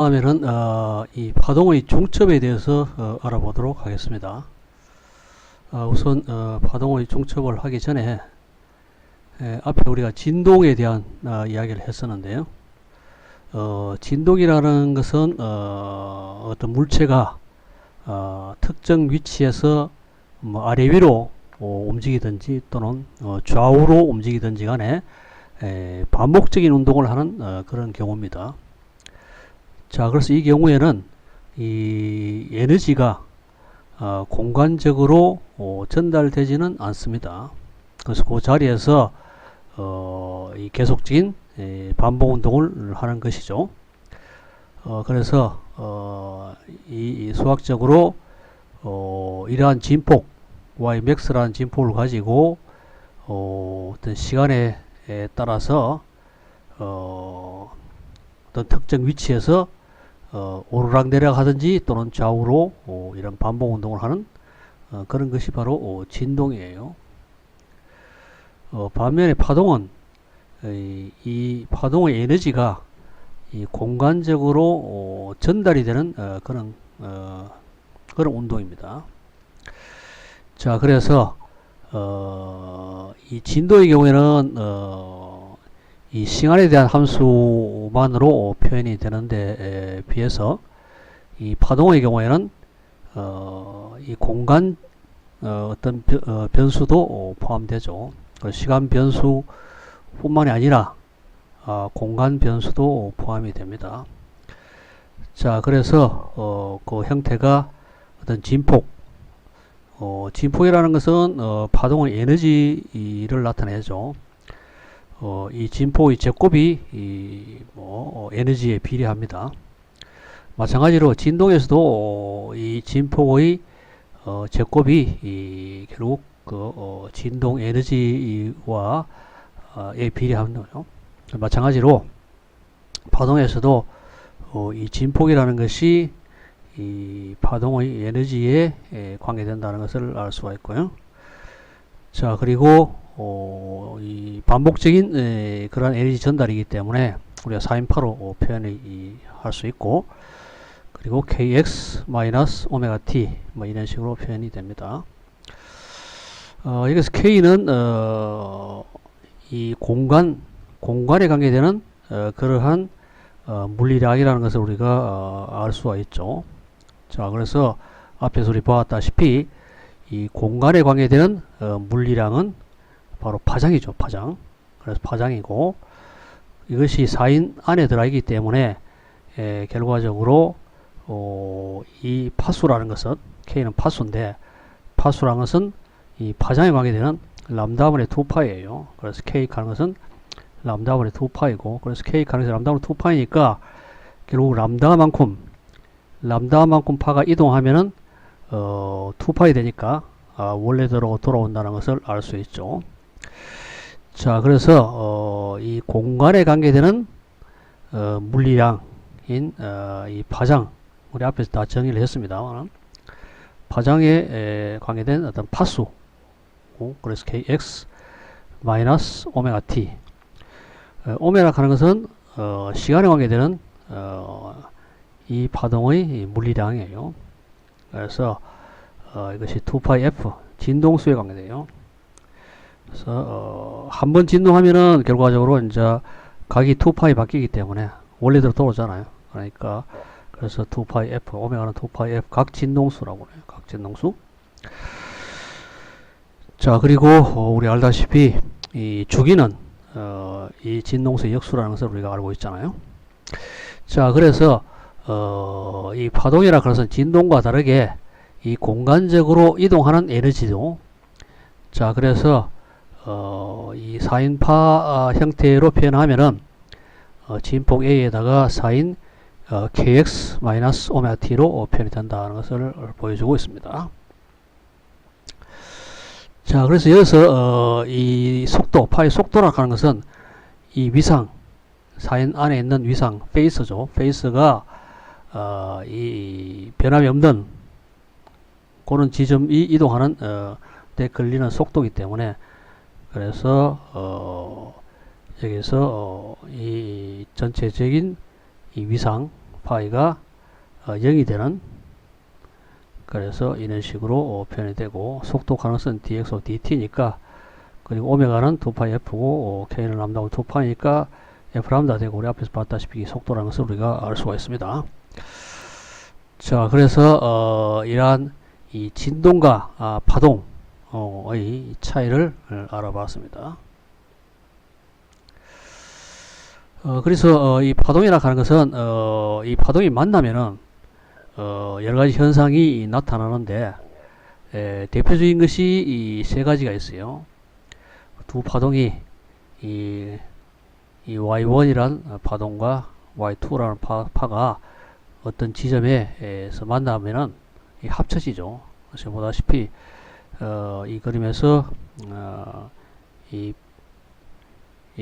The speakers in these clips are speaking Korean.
다음에는 이 파동의 중첩에 대해서 알아보도록 하겠습니다. 우선 파동의 중첩을 하기 전에 앞에 우리가 진동에 대한 이야기를 했었는데요. 진동이라는 것은 어떤 물체가 특정 위치에서 뭐 아래 위로 움직이든지 또는 좌우로 움직이든지 간에 반복적인 운동을 하는 그런 경우입니다. 자, 그래서 이 경우에는 이 에너지가 공간적으로 전달되지는 않습니다. 그래서 그 자리에서 이 계속적인 반복 운동을 하는 것이죠. 그래서 이 수학적으로 이러한 진폭 Ymax라는 진폭을 가지고 어떤 시간에 따라서 어떤 특정 위치에서 오르락내리락 하든지 또는 좌우로 이런 반복 운동을 하는 그런 것이 바로 진동이에요. 반면에 파동은 이 파동의 에너지가 이 공간적으로 전달이 되는 그런 운동입니다. 자, 그래서 이 진도의 경우에는 이 시간에 대한 함수만으로 표현이 되는데 비해서 이 파동의 경우에는 이 공간 어떤 변수도 포함되죠. 시간 변수 뿐만이 아니라 공간 변수도 포함이 됩니다. 자, 그래서 그 형태가 어떤 진폭, 진폭이라는 것은 파동의 에너지를 나타내죠. 이 진폭의 제곱이 에너지에 비례합니다. 마찬가지로 진동에서도 이 진폭의 제곱이 결국 그 진동 에너지와 비례하는 거죠. 마찬가지로 파동에서도 이 진폭이라는 것이 이 파동의 에너지에 관계된다는 것을 알 수가 있고요. 자, 그리고 이 반복적인 그러한 에너지 전달이기 때문에 우리가 4인파로 표현을 할 수 있고, 그리고 kx-오메가-t 뭐 이런 식으로 표현이 됩니다. 여기서 k는 이 공간에 관계되는 그러한 물리량이라는 것을 우리가 알 수가 있죠. 자, 그래서 앞에서 우리 보았다시피 이 공간에 관계되는 물리량은 바로 파장이죠. 파장. 그래서 파장이고, 이것이 4인 안에 들어있기 때문에 결과적으로 이 파수라는 것은, K는 파수인데, 파수라는 것은 이 파장에 관계되는 람다분의 2파이예요. 그래서 K 가는 것은 람다분의 2파이고, 그래서 K 가는 것은 람다분의 2파이니까 결국 람다만큼 파가 이동하면은 2파이 되니까 원래대로 돌아온다는 것을 알 수 있죠. 자, 그래서 이 공간에 관계되는 물리량인 이 파장, 우리 앞에서 다 정의를 했습니다. 파장에 관계된 어떤 파수, 그래서 kx 마이너스 오메가 t. 오메가 하는 것은 시간에 관계되는 이 파동의 물리량이에요. 그래서 이것이 2πf 진동수에 관계돼요. 그래서 한 번 진동하면은 결과적으로 이제 각이 2파이 바뀌기 때문에 원래대로 돌아오잖아요. 그러니까 그래서 2πf 오메가는 2πf 각 진동수라고 해요. 각 진동수. 자, 그리고 우리 알다시피 이 주기는 이 진동수의 역수라는 것을 우리가 알고 있잖아요. 자, 그래서 이 파동이라 그래서 진동과 다르게 이 공간적으로 이동하는 에너지도, 자, 그래서 이 4인파 형태로 표현하면은 진폭 A에다가 4인 kx-오메가-t로 표현이 된다는 것을 보여주고 있습니다. 자, 그래서 여기서 이 속도, 파의 속도라고 하는 것은 이 위상, 4인 안에 있는 위상, 페이스죠. 페이스가 이 변함이 없는 그런 지점이 이동하는 데 걸리는 속도이기 때문에, 그래서 여기서 이 전체적인 이 위상, 파이가 0이 되는, 그래서 이런 식으로 표현이 되고, 속도 가능성 dx dt니까, 그리고 오메가는 2파이 f고 k는 람다고 2파이니까 f 람다 되고, 우리 앞에서 봤다시피 속도라는 것을 우리가 알 수가 있습니다. 자, 그래서 이러한 이 진동과 파동의 차이를 알아봤습니다. 그래서 이 파동이라 하는 것은 이 파동이 만나면은 여러 가지 현상이 나타나는데, 대표적인 것이 이 세 가지가 있어요. 두 파동이 이 y1이란 파동과 y2라는 파가 어떤 지점에서 만나면은 합쳐지죠. 그래서 보다시피 이 그림에서 이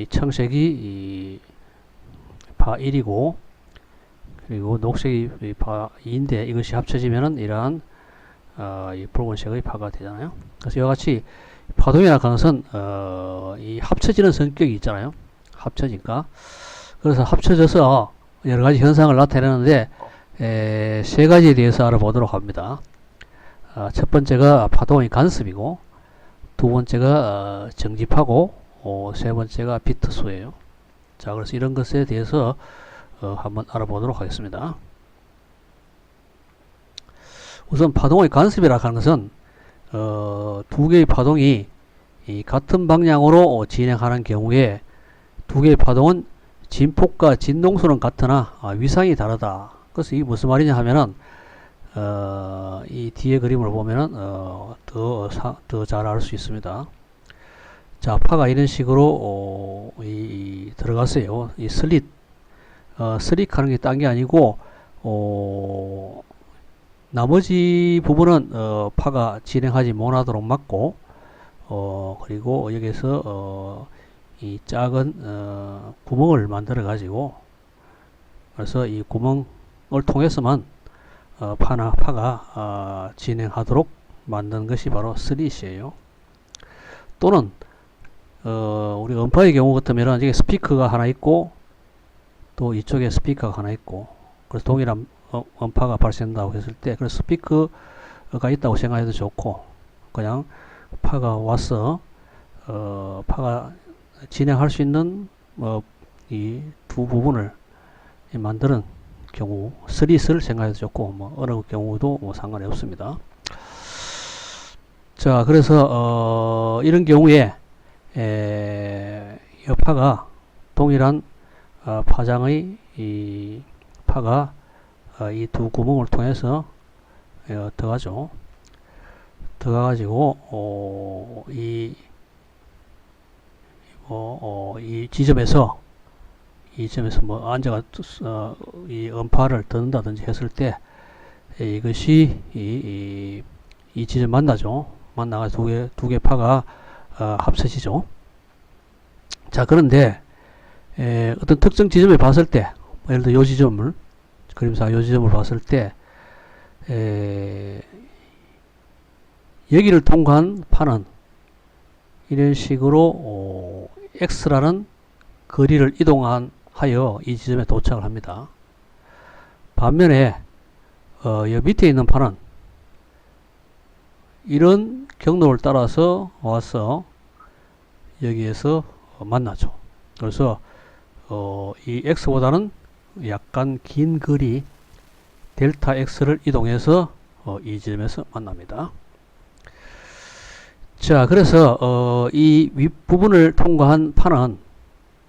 청색이 파 1이고, 그리고 녹색이 파 2인데, 이것이 합쳐지면은 이러한 이 붉은색의 파가 되잖아요. 그래서 이와 같이 파동이라는 것은 이 합쳐지는 성격이 있잖아요. 합쳐지니까. 그래서 합쳐져서 여러 가지 현상을 나타내는데, 세 가지에 대해서 알아보도록 합니다. 첫 번째가 파동의 간섭이고, 두 번째가 정지파고, 세 번째가 비트수예요. 자, 그래서 이런 것에 대해서 한번 알아보도록 하겠습니다. 우선 파동의 간섭이라고 하는 것은 두 개의 파동이 이 같은 방향으로 진행하는 경우에 두 개의 파동은 진폭과 진동수는 같으나 위상이 다르다. 그래서 이게 무슨 말이냐 하면은 이 뒤에 그림을 보면은 더 잘 알 수 있습니다. 자, 파가 이런 식으로 들어갔어요. 이 슬릿 하는 게 딴 게 아니고 나머지 부분은 파가 진행하지 못하도록 막고, 그리고 여기서 이 작은 구멍을 만들어 가지고, 그래서 이 구멍을 통해서만 파가 진행하도록 만든 것이 바로 슬릿이에요. 또는 우리 음파의 경우 같으면 이게 스피커가 하나 있고, 또 이쪽에 스피커가 하나 있고, 그래서 동일한 음파가 발생한다고 했을 때, 그래서 스피커가 있다고 생각해도 좋고, 그냥 파가 와서 파가 진행할 수 있는 이 두 부분을 만드는 경우, 슬릿을 생각해도 좋고, 어느 경우도 상관이 없습니다. 자, 그래서 이런 경우에 이 파가 동일한 파장의 이 파가 이 두 구멍을 통해서 들어가죠. 들어가가지고 이 지점에서 뭐 앉아가 이 음파를 듣는다든지 했을 때 이것이 이 지점 만나죠. 만나가지고 두 개 파가 합쳐지죠. 자, 그런데 어떤 특정 지점에 봤을 때, 예를 들어 요 지점을, 그림상 요 지점을 봤을 때 여기를 통과한 파는 이런 식으로 x라는 거리를 이동하여 이 지점에 도착을 합니다. 반면에 여 밑에 있는 파는 이런 경로를 따라서 와서 여기에서 만나죠. 그래서 이 x보다는 약간 긴 거리 델타 x를 이동해서 이 지점에서 만납니다. 자, 그래서 이 윗부분을 통과한 파는,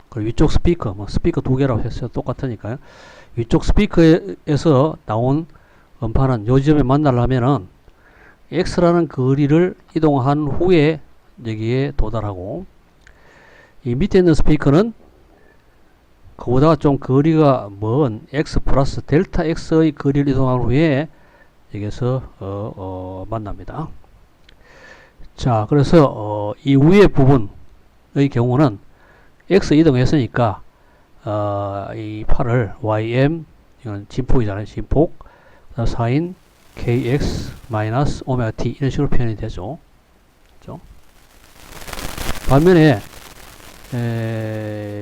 그리고 위쪽 스피커, 스피커 두 개라고 했어요. 똑같으니까요. 위쪽 스피커에서 나온 음파는 요 지점에 만나려면은 x라는 거리를 이동한 후에 여기에 도달하고, 이 밑에 있는 스피커는 그보다 좀 거리가 먼 x 플러스 델타 x의 거리를 이동한 후에 여기서 만납니다. 자, 그래서 이 위에 부분의 경우는 x 이동했으니까 이 파를 ym, 이건 진폭이잖아요. 진폭, 사인 kx 마이너스 오메가 t 이런 식으로 표현이 되죠. 그렇죠? 반면에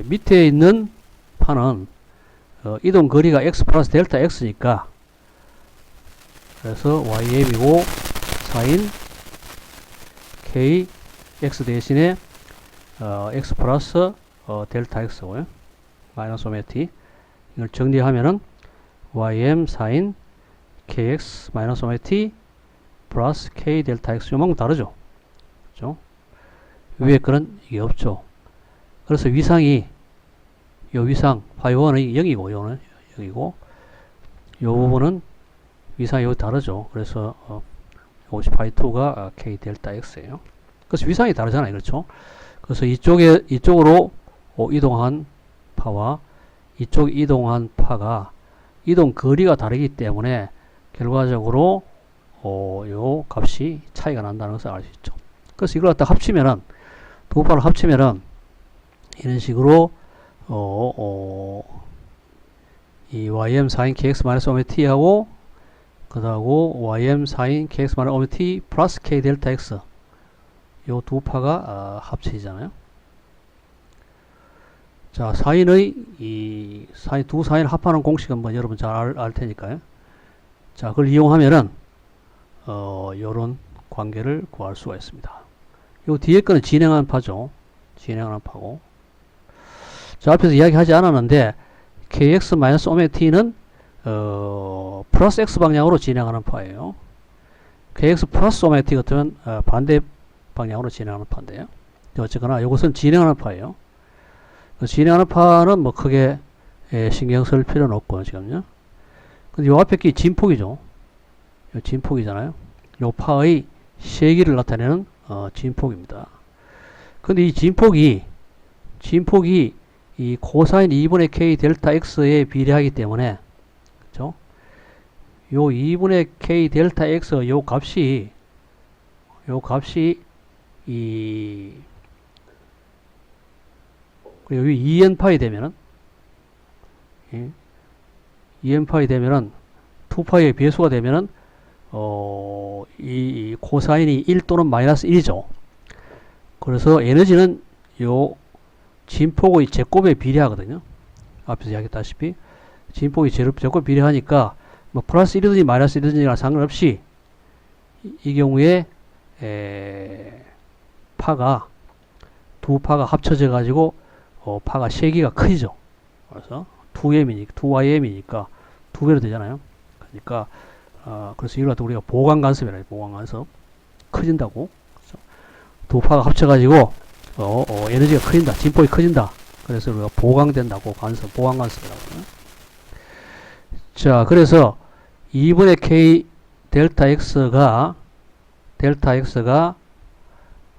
밑에 있는 파는 이동 거리가 x 플러스 델타 x니까 그래서 ym이고 사인 k x 대신에 x 플러스 델타 x고요. 마이너스 오메가 t 이걸 정리하면은 ym 사인 kx 마이너스 오메가 t 플러스 k 델타 x 요만큼 다르죠. 그죠? 위에 거는 이게 없죠. 그래서 위상이 요 위상 파이1은 0이고 요는 0이고 요 부분은 위상이 여기 다르죠. 그래서 요것이 파이2가 k 델타 x예요. 그래서 위상이 다르잖아요. 그렇죠? 그래서 이쪽으로 이동한 파와 이쪽 이동한 파가 이동 거리가 다르기 때문에 결과적으로 요 값이 차이가 난다는 것을 알 수 있죠. 그래서 이걸 갖다 합치면은 두 파를 합치면은 이런 식으로 이 ym sin kx 마이너스 오메가 t하고 그다음에 ym sin kx 마이너스 오메가 t 플러스 k 델타 x 요 두 파가 합치잖아요. 자, 사인의 두 사인을 합하는 공식은 뭐 여러분 잘 알 테니까요. 자, 그걸 이용하면은 요런 관계를 구할 수가 있습니다. 요 뒤에 거는 진행하는 파죠. 진행하는 파고. 자, 앞에서 이야기하지 않았는데 kx 마이너스 오메가 t는 플러스 x 방향으로 진행하는 파예요. kx 플러스 오메가 t 같으면 반대 방향으로 진행하는 파인데요. 어쨌거나 이것은 진행하는 파예요. 진행하는 파는 뭐 크게 신경 쓸 필요는 없고 지금요. 근데 요 앞에 게 진폭이죠. 요 진폭이잖아요. 요 파의 세기를 나타내는 진폭입니다. 근데 이 진폭이 이 코사인 2분의 k 델타 x에 비례하기 때문에 그렇죠? 요 2분의 k 델타 x 요 값이 그리고 2n파이 되면은 2n파이 되면은 2파이의 배수가 되면은 이 코사인이 1 또는 마이너스 1이죠. 그래서 에너지는 요 진폭의 제곱에 비례하거든요. 앞에서 이야기했다시피 진폭이 제곱에 비례하니까 뭐 플러스 1이든지 마이너스 1이든지 상관없이 이 경우에 두 파가 합쳐져 가지고 파가 세기가 크죠. 그래서 2ym이니까 2배로 되잖아요. 그러니까 그래서 이걸 갖다 우리가 보강간섭이라고 해요. 보강간섭 커진다고. 그렇죠? 두 파가 합쳐가지고 에너지가 커진다. 진폭이 커진다. 그래서 우리가 보강된다고 보강간섭이라고 해요. 자, 그래서 2분의 k 델타 x가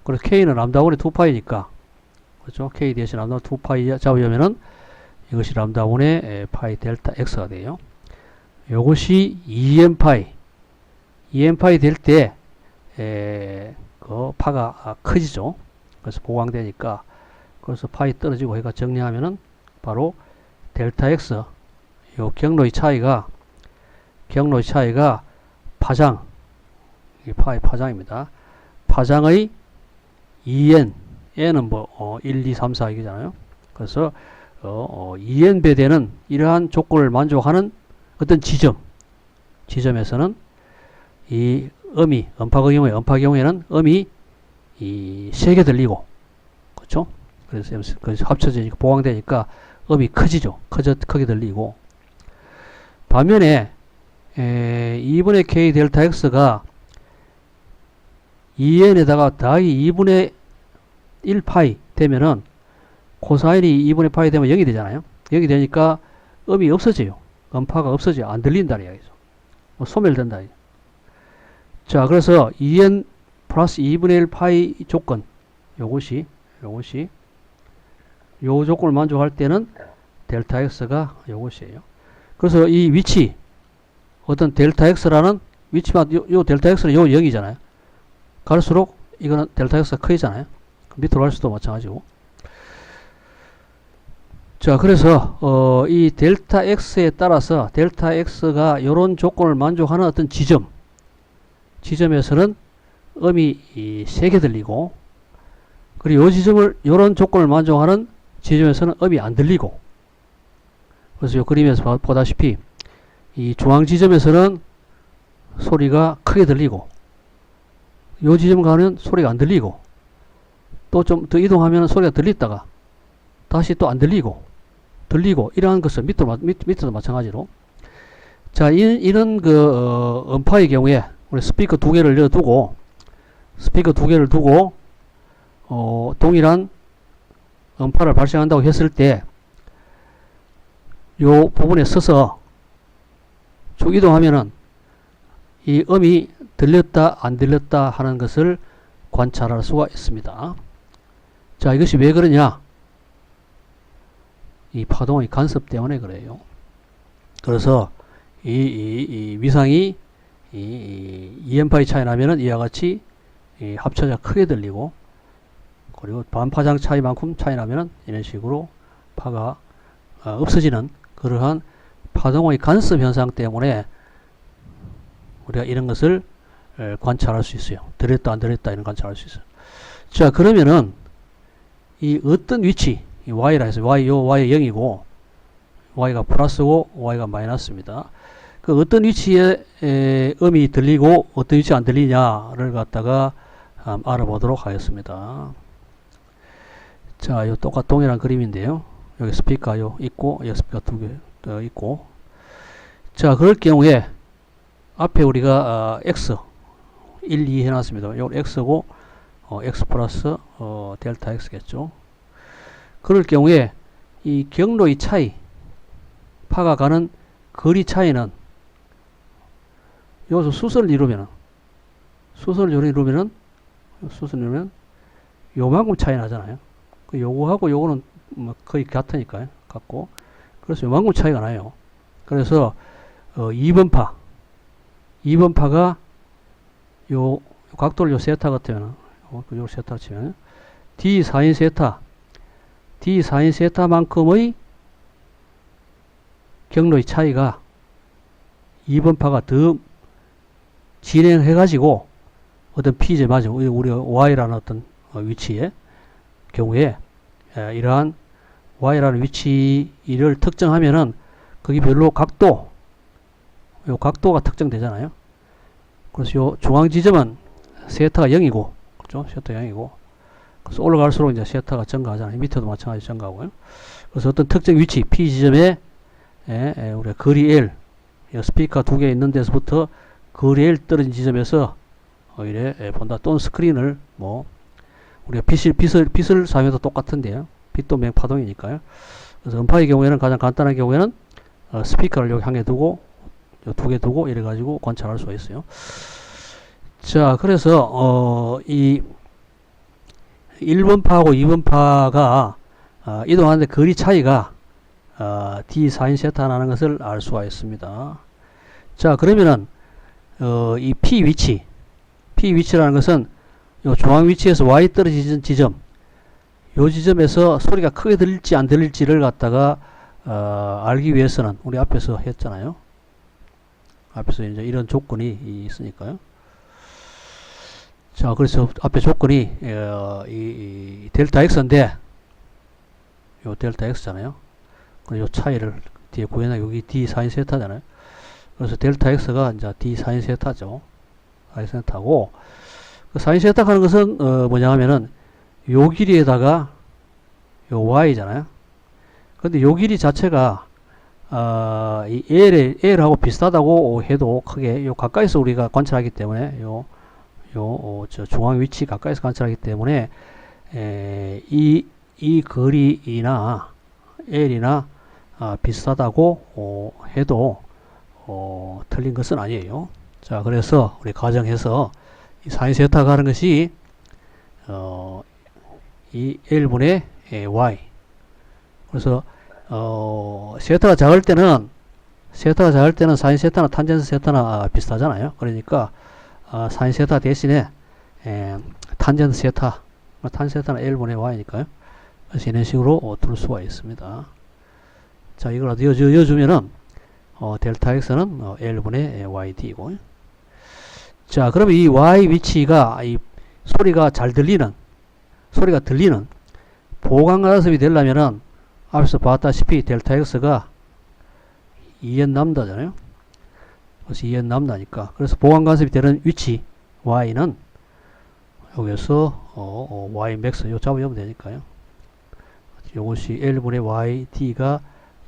그래서 k는 람다분의 2파이니까 그렇죠? k 대신 람다 2파이 잡으려면은 이것이 람다분의 파이 델타 x가 돼요. 요것이 2n파이 될 때 그 파가 커지죠. 그래서 보강되니까 그래서 파이 떨어지고 해가 정리하면은 바로 델타 x 요 경로의 차이가 파장 이 파의 파장입니다. 파장의 2n n은 뭐 1, 2, 3, 4 이거잖아요. 그래서 2n배 되는 이러한 조건을 만족하는 어떤 지점에서는 이 음파 경우에는 음이 세게 들리고, 그렇죠? 그래서 합쳐지니까 보강되니까 음이 커지죠. 크게 들리고. 반면에 2분의 k 델타 x가 2n에다가 더하기 2분의 1파이 되면은 코사인이 2분의 파이 되면 0이 되잖아요. 0이 되니까 음이 없어져요. 음파가 없어져요. 안 들린다는 이야기죠. 소멸된다. 자, 그래서 2n 플러스 2분의 1 파이 조건 요것이 요 조건을 만족할 때는 델타 x가 요것이에요. 그래서 이 위치 어떤 델타 x라는 위치만 요 델타 x는 요 0이잖아요. 갈수록 이거는 델타 x가 커지잖아요. 밑으로 갈수도 마찬가지고. 자, 그래서 이 델타 x에 따라서 델타 x가 요런 조건을 만족하는 어떤 지점에서는 음이 세게 들리고, 그리고 요 지점을 요런 조건을 만족하는 지점에서는 음이 안 들리고, 그래서 이 그림에서 보다시피 이 중앙 지점에서는 소리가 크게 들리고 요 지점 가면 소리가 안 들리고 또 좀 더 이동하면 소리가 들리다가 다시 또 안 들리고 들리고 이러한 것을 밑에도 마찬가지로 자 이런 그 음파의 경우에 우리 스피커 두 개를 열어두고 스피커 두 개를 두고 동일한 음파를 발생한다고 했을 때 요 부분에 서서 쭉 이동하면은 이 음이 들렸다 안 들렸다 하는 것을 관찰할 수가 있습니다. 자 이것이 왜 그러냐, 이 파동의 간섭 때문에 그래요. 그래서 이 위상이 이 EM파의 차이 나면은 이와 같이 합쳐져 크게 들리고 그리고 반파장 차이만큼 차이 나면은 이런 식으로 파가 없어지는 그러한 파동의 간섭 현상 때문에 우리가 이런 것을 관찰할 수 있어요. 들렸다 안 들렸다 이런 관찰할 수 있어요. 자 그러면은 이 어떤 위치 이 y라 해서 요 y가 0이고 y가 플러스고 y가 마이너스입니다. 그 어떤 위치에 음이 들리고 어떤 위치 안 들리냐를 갖다가 알아보도록 하겠습니다. 자, 요 동일한 그림인데요. 여기 스피커 요 있고 여기 스피커 두 개 있고 자 그럴 경우에 앞에 우리가 x 1, 2 해놨습니다. 이건 x고 x 플러스 델타 x겠죠. 그럴 경우에 이 경로의 차이 파가 가는 거리 차이는 여기서 수선을 이루면 요만큼 차이 나잖아요. 그 요거하고 요거는 뭐 거의 같으니까요. 같고 그래서 요만큼 차이가 나요. 그래서 2번파가 요 각도를 요 세타 같으면 요 세타 치면 d 사인 세타만큼의 경로의 차이가 2번파가 더 진행해 가지고 어떤 p제 맞아 우리 y라는 어떤 위치의 경우에 이러한 y라는 위치를 특정하면은 거기 별로 요 각도가 특정되잖아요. 그래서 요 중앙 지점은 세타가 0이고 그렇죠? 세타가 0이고 그래서 올라갈수록 이제 세타가 증가하잖아요. 밑에도 마찬가지 증가하고요. 그래서 어떤 특정 위치 p 지점에 우리가 거리 L 스피커 두 개 있는 데서부터 거리 L 떨어진 지점에서 이래 본다. 또는 스크린을 뭐 우리가 빛을 사용해도 똑같은데요. 빛도 맹파동이니까요. 그래서 음파의 경우에는 가장 간단한 경우에는 스피커를 여기 향해 두고 두 개 두고 이래 가지고 관찰할 수가 있어요. 자 그래서 이 1번파하고 2번파가 이동하는데 거리 차이가 d 사인 세타 나는 것을 알 수가 있습니다. 자 그러면은 이 p 위치라는 것은 요 중앙 위치에서 y 떨어진 지점 요 지점에서 소리가 크게 들릴지 안 들릴지를 갖다가 알기 위해서는 우리 앞에서 했잖아요. 앞에서 이제 이런 조건이 있으니까요. 자 그래서 앞에 조건이 이 델타 x인데 요 델타 x잖아요. 요 차이를 뒤에 구해놔. 여기 d 사인 세타잖아요. 그래서 델타 x가 이제 d 사인 세타죠. 사인 세타고 그 사인 세타 하는 것은 뭐냐 하면은 요 길이에다가 요 y잖아요. 근데 요 길이 자체가 이 L하고 비슷하다고 해도 크게 요 가까이서 우리가 관찰하기 때문에 저 중앙 위치 가까이서 관찰하기 때문에 이 거리나 L이나 비슷하다고 해도 틀린 것은 아니에요. 자 그래서 우리 가정해서 이 사인 세타가 하는 것이 이 L분의 Y 그래서 세타가 작을 때는 사인 세타나 탄젠스 세타나 비슷하잖아요. 그러니까 사인 세타 대신에 탄젠스 세타 세타는 L분의 Y니까요. 그래서 이런 식으로 둘 수가 있습니다. 자 이걸 이어주면은 델타 X는 L분의 YD이고 자 그러면 이 Y 위치가 이 소리가 들리는 보강 간섭이 되려면은 앞에서 봤다시피 델타 X가 2n 람다잖아요. 그래서 2n 람다니까. 그래서 보강 간섭이 되는 위치 y는 여기서 y max 요 잡으면 되니까요. 요것이 L분의 y d가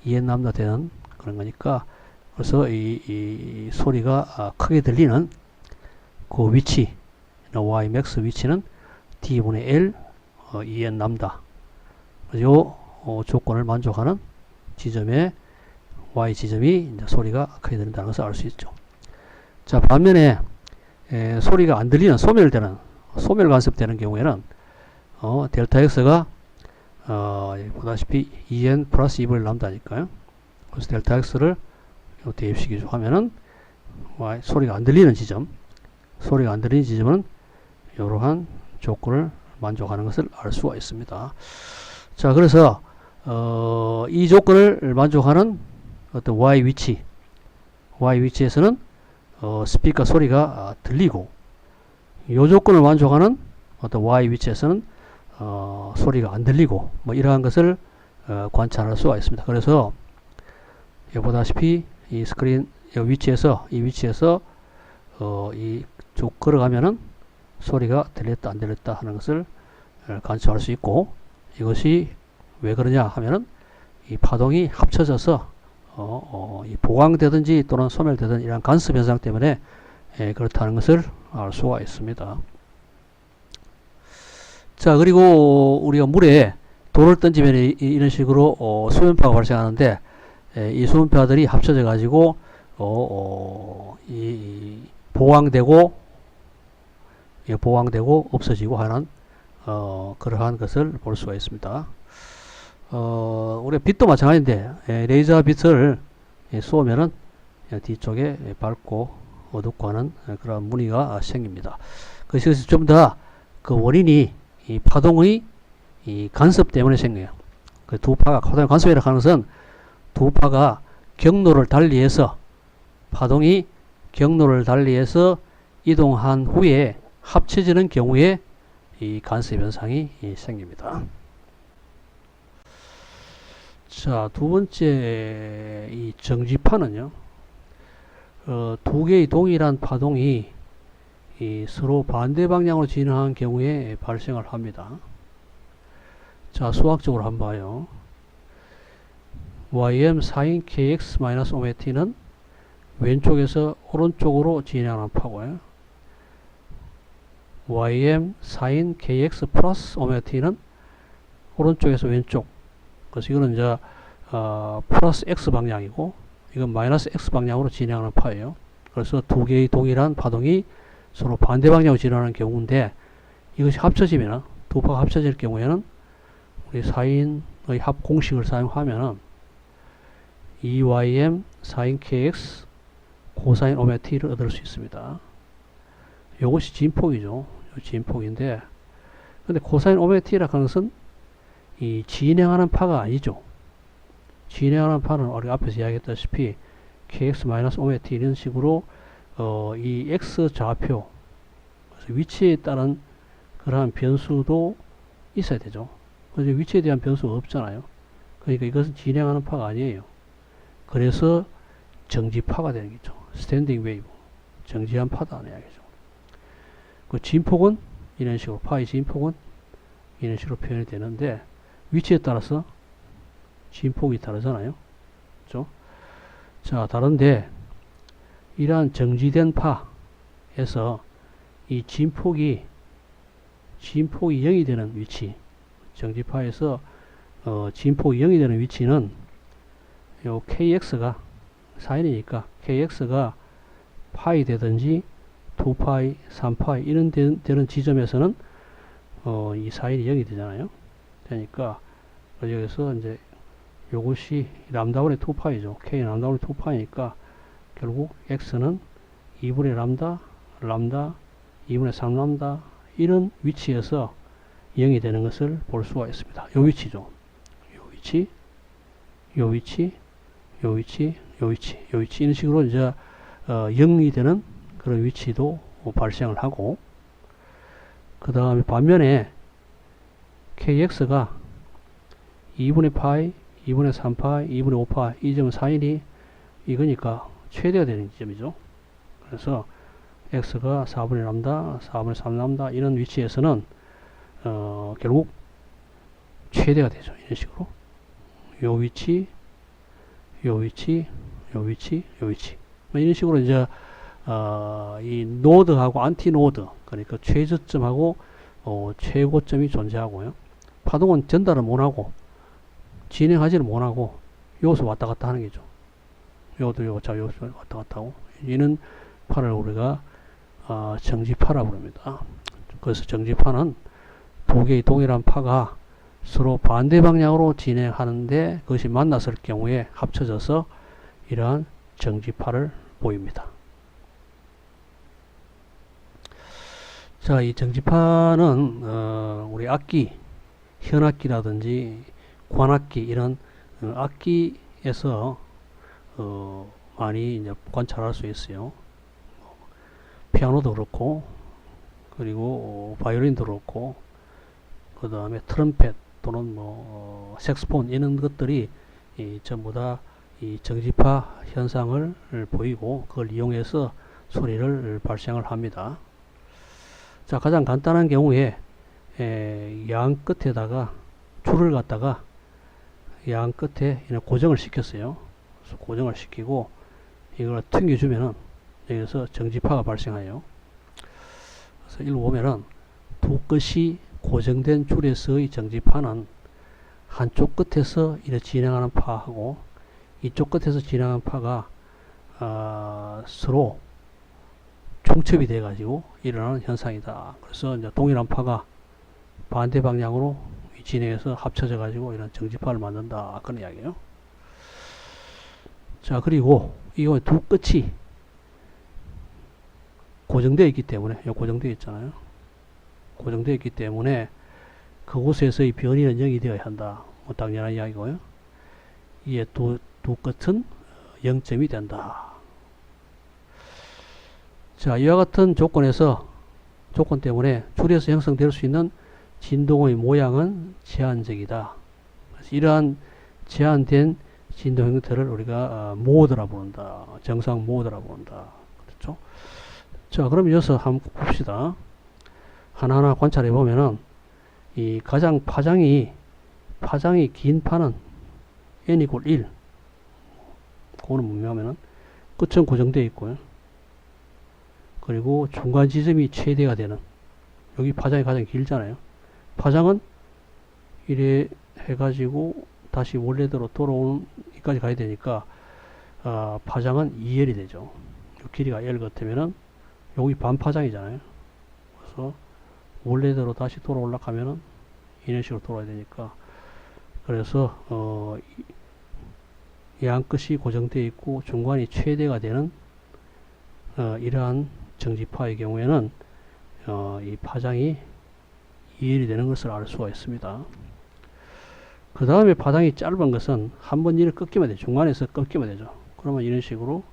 2n 람다 되는 그런 거니까, 그래서 이 소리가 크게 들리는 그 위치, y max 위치는 d분의 L 2n 람다. 요 조건을 만족하는 지점에 y 지점이 이제 소리가 크게 들린다는 것을 알 수 있죠. 자, 반면에 소리가 안 들리는 소멸 간섭되는 경우에는 델타 x가 보다시피 2n 플러스 2분의 람다니까요. 그래서 델타 x를 대입시키죠 하면은 소리가 안 들리는 지점은 이러한 조건을 만족하는 것을 알 수가 있습니다. 자, 그래서 이 조건을 만족하는 어떤 y 위치에서는 스피커 소리가 들리고, 이 조건을 만족하는 어떤 y 위치에서는 소리가 안 들리고, 뭐 이러한 것을 관찰할 수가 있습니다. 그래서 보다시피 이 스크린 이 위치에서 이 쭉 걸어가면은 소리가 들렸다 안 들렸다 하는 것을 관찰할 수 있고, 이것이 왜 그러냐 하면은 이 파동이 합쳐져서 이 보강되든지 또는 소멸되든 이런 간섭 현상 때문에 그렇다는 것을 알 수가 있습니다. 자, 그리고 우리가 물에 돌을 던지면 이런 식으로 수면파가 발생하는데, 이 수면파들이 합쳐져 가지고 이 보강되고 없어지고 하는 그러한 것을 볼 수가 있습니다. 우리가 빛도 마찬가지인데, 레이저 빛을 쏘면은 뒤쪽에 밝고 어둡고 하는 그런 무늬가 생깁니다. 그것이 좀 더 그 원인이 이 파동의 이 간섭 때문에 생겨요. 그 두 파가 파동의 간섭이라고 하는 것은 두 파가 파동이 경로를 달리해서 이동한 후에 합쳐지는 경우에 이 간섭 현상이 생깁니다. 자, 두 번째 이 정지파는요, 두 개의 동일한 파동이 서로 반대 방향으로 진행하는 경우에 발생을 합니다. 자, 수학적으로 한번 봐요. ym sin kx-ωt는 왼쪽에서 오른쪽으로 진행하는 파고요. ym sin kx 플러스 ωt는 오른쪽에서 왼쪽. 그래서 이거는 이제 플러스 x 방향이고, 이건 마이너스 x 방향으로 진행하는 파예요. 그래서 두 개의 동일한 파동이 서로 반대 방향으로 진행하는 경우인데, 이것이 합쳐지면, 두 파가 합쳐질 경우에는 우리 사인의 합 공식을 사용하면은 2ym sin kx 코사인 ωt를 얻을 수 있습니다. 이것이 진폭이죠. 진폭인데, 근데 코사인 ωt라고 하는 것은 이 진행하는 파가 아니죠. 진행하는 파는 우리가 앞에서 이야기했다시피 kx-ωt 이런 식으로 이 x 좌표, 그래서 위치에 따른 그러한 변수도 있어야 되죠. 그래서 위치에 대한 변수가 없잖아요. 그러니까 이것은 진행하는 파가 아니에요. 그래서 정지파가 되는 거죠. 스탠딩 웨이브, 정지한 파다는 이야기죠. 그 진폭은 이런 식으로, 파의 진폭은 이런 식으로 표현이 되는데, 위치에 따라서 진폭이 다르잖아요. 그렇죠? 자, 다른데 이러한 정지된 파에서 이 진폭이 0이 되는 위치, 정지파에서 진폭이 0이 되는 위치는 요 kx가 사인이니까 kx가 파이 되든지 2파이, 3파이 이런 되는 지점에서는 이 사인이 0이 되잖아요. 되니까 여기서 이제 요것이 람다분의 2파이죠. k 람다분의 2파이니까 결국 x는 2분의 람다, 2분의 3람다 이런 위치에서 0이 되는 것을 볼 수가 있습니다. 요 위치죠. 요 위치, 요 위치, 요 위치, 요 위치, 요 위치 이런 식으로 이제 0이 되는 그런 위치도 발생을 하고, 그 다음에 반면에 kx가 2분의 파이, 2분의 3파이, 2분의 5파이 이 점은 사인이 이거니까 최대가 되는 지점이죠. 그래서 x가 4분의 람다, 4분의 3 람다 이런 위치에서는 결국 최대가 되죠. 이런 식으로 요 위치, 요 위치, 요 위치, 요 위치 이런 식으로 이제 이 노드하고 안티 노드, 그러니까 최저점하고 최고점이 존재하고요. 파동은 전달을 못하고 진행하지는 못하고 요소 왔다 갔다 하는 게죠. 요도 요자 요소 왔다 갔다 하고, 이는 파를 우리가 정지파라고 부릅니다. 그래서 정지파는 두 개의 동일한 파가 서로 반대 방향으로 진행하는데 그것이 만났을 경우에 합쳐져서 이러한 정지파를 보입니다. 자, 이 정지파는 우리 악기, 현악기라든지 관악기 이런 악기에서 많이 이제 관찰할 수 있어요. 피아노도 그렇고, 그리고 바이올린도 그렇고, 그 다음에 트럼펫 또는 색스폰 이런 것들이 전부 다 이 정지파 현상을 보이고 그걸 이용해서 소리를 발생을 합니다. 자, 가장 간단한 경우에 양 끝에다가 줄을 갖다가 양 끝에 고정을 시켰어요. 그래서 고정을 시키고 이걸 튕겨주면은 여기서 정지파가 발생해요. 그래서 이걸 보면은 두 끝이 고정된 줄에서의 정지파는 한쪽 끝에서 이렇게 진행하는 파하고 이쪽 끝에서 진행하는 파가 서로 중첩이 돼 가지고 일어나는 현상이다. 그래서 이제 동일한 파가 반대 방향으로 진행해서 합쳐져 가지고 이런 정지파를 만든다, 그런 이야기예요. 자, 그리고 이거 두 끝이 고정되어 있기 때문에, 고정되어 있잖아요. 고정되어 있기 때문에 그곳에서의 변이는 0이 되어야 한다. 당연한 이야기고요. 이에 두 끝은 0점이 된다. 자, 이와 같은 조건 때문에 줄에서 형성될 수 있는 진동의 모양은 제한적이다. 그래서 이러한 제한된 진동 형태를 우리가 모드라 부른다. 정상 모드라 부른다. 그렇죠? 자, 그럼 이어서 한번 봅시다. 하나하나 관찰해 보면은 이 가장 파장이 긴 파는 n = 1. 그거는 뭐냐면은 끝은 고정되어 있고요. 그리고 중간 지점이 최대가 되는, 여기 파장이 가장 길잖아요. 파장은 이래 해가지고 다시 원래대로 돌아오는 이까지 가야 되니까 파장은 2L이 되죠. 길이가 L 같으면은 여기 반파장이잖아요. 그래서 원래대로 다시 돌아올라 하면은 이런 식으로 돌아야 되니까, 그래서 양 끝이 고정되어 있고 중간이 최대가 되는 이러한 정지파의 경우에는 이 파장이 2L이 되는 것을 알 수가 있습니다. 그 다음에 파장이 짧은 것은 한번 이를 꺾이면 되죠. 중간에서 꺾이면 되죠. 그러면 이런 식으로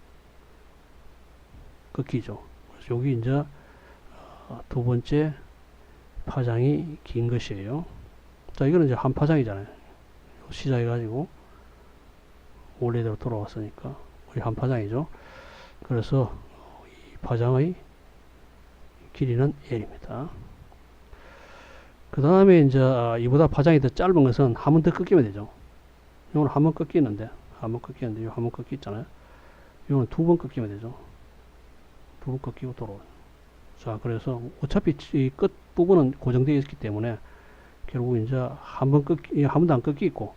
꺾이죠. 그래서 여기 이제 두 번째 파장이 긴 것이에요. 자, 이거는 이제 한 파장이잖아요. 시작해가지고 원래대로 돌아왔으니까 우리 한 파장이죠. 그래서 이 파장의 길이는 L입니다. 그 다음에 이제 이보다 파장이 더 짧은 것은 한 번 더 꺾이면 되죠. 이거는 한 번 꺾이는데, 이거 한 번 꺾이잖아요. 이거는 두 번 꺾이면 되죠. 두 번 꺾이고 돌아오죠. 자, 그래서 어차피 이 끝 부분은 고정되어 있기 때문에 결국 이제 한 번도 안 꺾이고,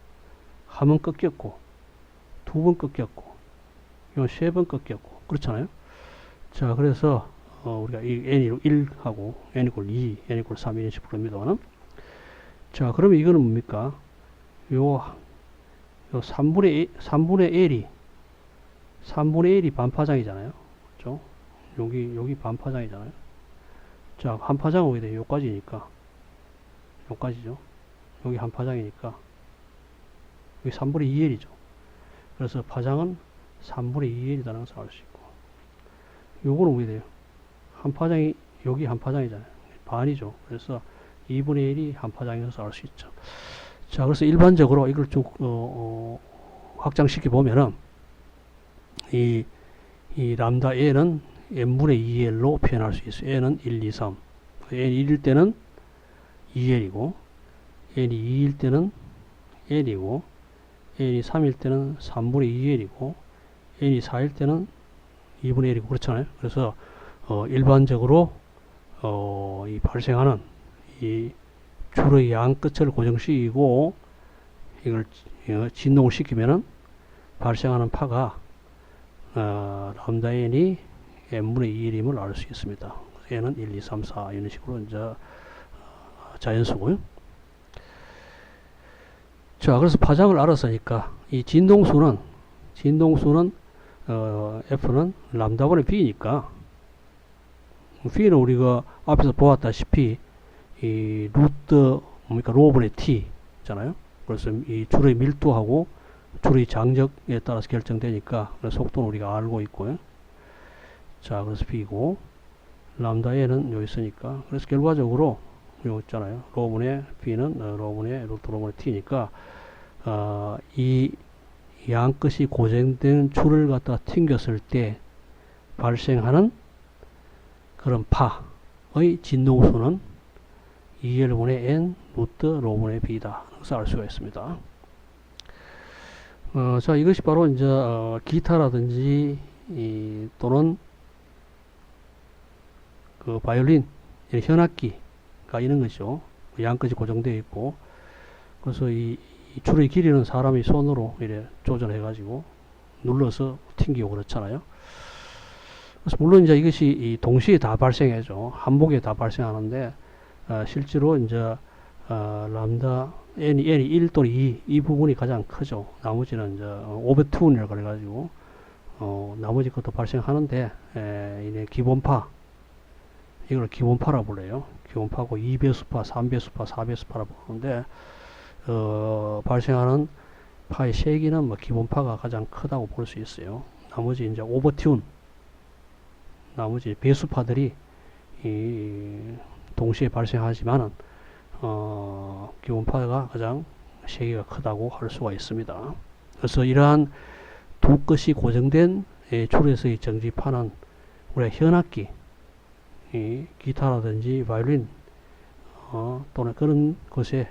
한 번 꺾였고, 두 번 꺾였고, 이건 세 번 꺾였고, 그렇잖아요. 자, 그래서 우리가 이 n 1하고 n = 2, n = 3 이런 식으로 부릅니다만, 자, 그러면 이거는 뭡니까? 요 3분의 L이 반파장이잖아요. 그렇죠? 여기 반파장이잖아요. 자, 한 파장은 어디 돼요? 요까지니까. 요까지죠. 여기 한 파장이니까. 여기 3분의 2L이죠. 그래서 파장은 3분의 2L이라는 것을 알 수 있고. 요거는 어디 돼요? 한 파장이, 여기 한 파장이잖아요. 반이죠. 그래서 2분의 1이 한 파장이어서 알 수 있죠. 자, 그래서 일반적으로 이걸 쭉 확장시켜 보면은 이 람다 n은 n분의 2l로 표현할 수 있어요. n은 1, 2, 3. n이 1일 때는 2l이고, n이 2일 때는 n이고, n이 3일 때는 3분의 2l이고, n이 4일 때는 2분의 1이고, 그렇잖아요. 그래서 일반적으로 이 발생하는 이 줄의 양 끝을 고정시키고 이걸 진동을 시키면은 발생하는 파가 람다 n이 n분의 2일임을 알 수 있습니다. n은 1, 2, 3, 4 이런 식으로 이제 자연수고요. 자, 그래서 파장을 알았으니까 이 진동수는 F는 람다분의 B니까 B는 우리가 앞에서 보았다시피 이 루트 뭡니까 로분의 T 잖아요. 그래서 이 줄의 밀도하고 줄의 장적에 따라서 결정되니까 속도는 우리가 알고 있고요. 자, 그래서 B고 람다 N은 여기 있으니까 그래서 결과적으로 여기 있잖아요. 로분의 B는 로분의 루트 로분의 T니까 이 양끝이 고정된 줄을 갖다 튕겼을 때 발생하는 그런 파의 진동수는 2L분의 N 루트 로분의 B다. 그래서 알 수가 있습니다. 자, 이것이 바로 이제 기타라든지 또는 그 바이올린 현악기가 이런 것이죠. 양끝이 고정되어 있고 그래서 이 줄의 길이는 사람이 손으로 이렇게 조절해 가지고 눌러서 튕기고 그렇잖아요. 그래서 물론 이제 이것이 동시에 다 발생해죠. 한복에 다 발생하는데 실제로 이제 람다 n이 1 또는 2 부분이 가장 크죠. 나머지는 이제 오버튠이라고 그래가지고 나머지 것도 발생하는데 이게 기본파 이걸 기본파라고 불러요. 기본파고 2배수파, 3배수파, 4배수파라고 부르는데 발생하는 파의 세기는 뭐 기본파가 가장 크다고 볼 수 있어요. 나머지 이제 오버튠 나머지 배수파들이 동시에 발생하지만은 기본파가 가장 세기가 크다고 할 수가 있습니다. 그래서 이러한 두 끝이 고정된 줄에서의 정지파는 우리 현악기, 기타라든지 바이올린 또는 그런 것에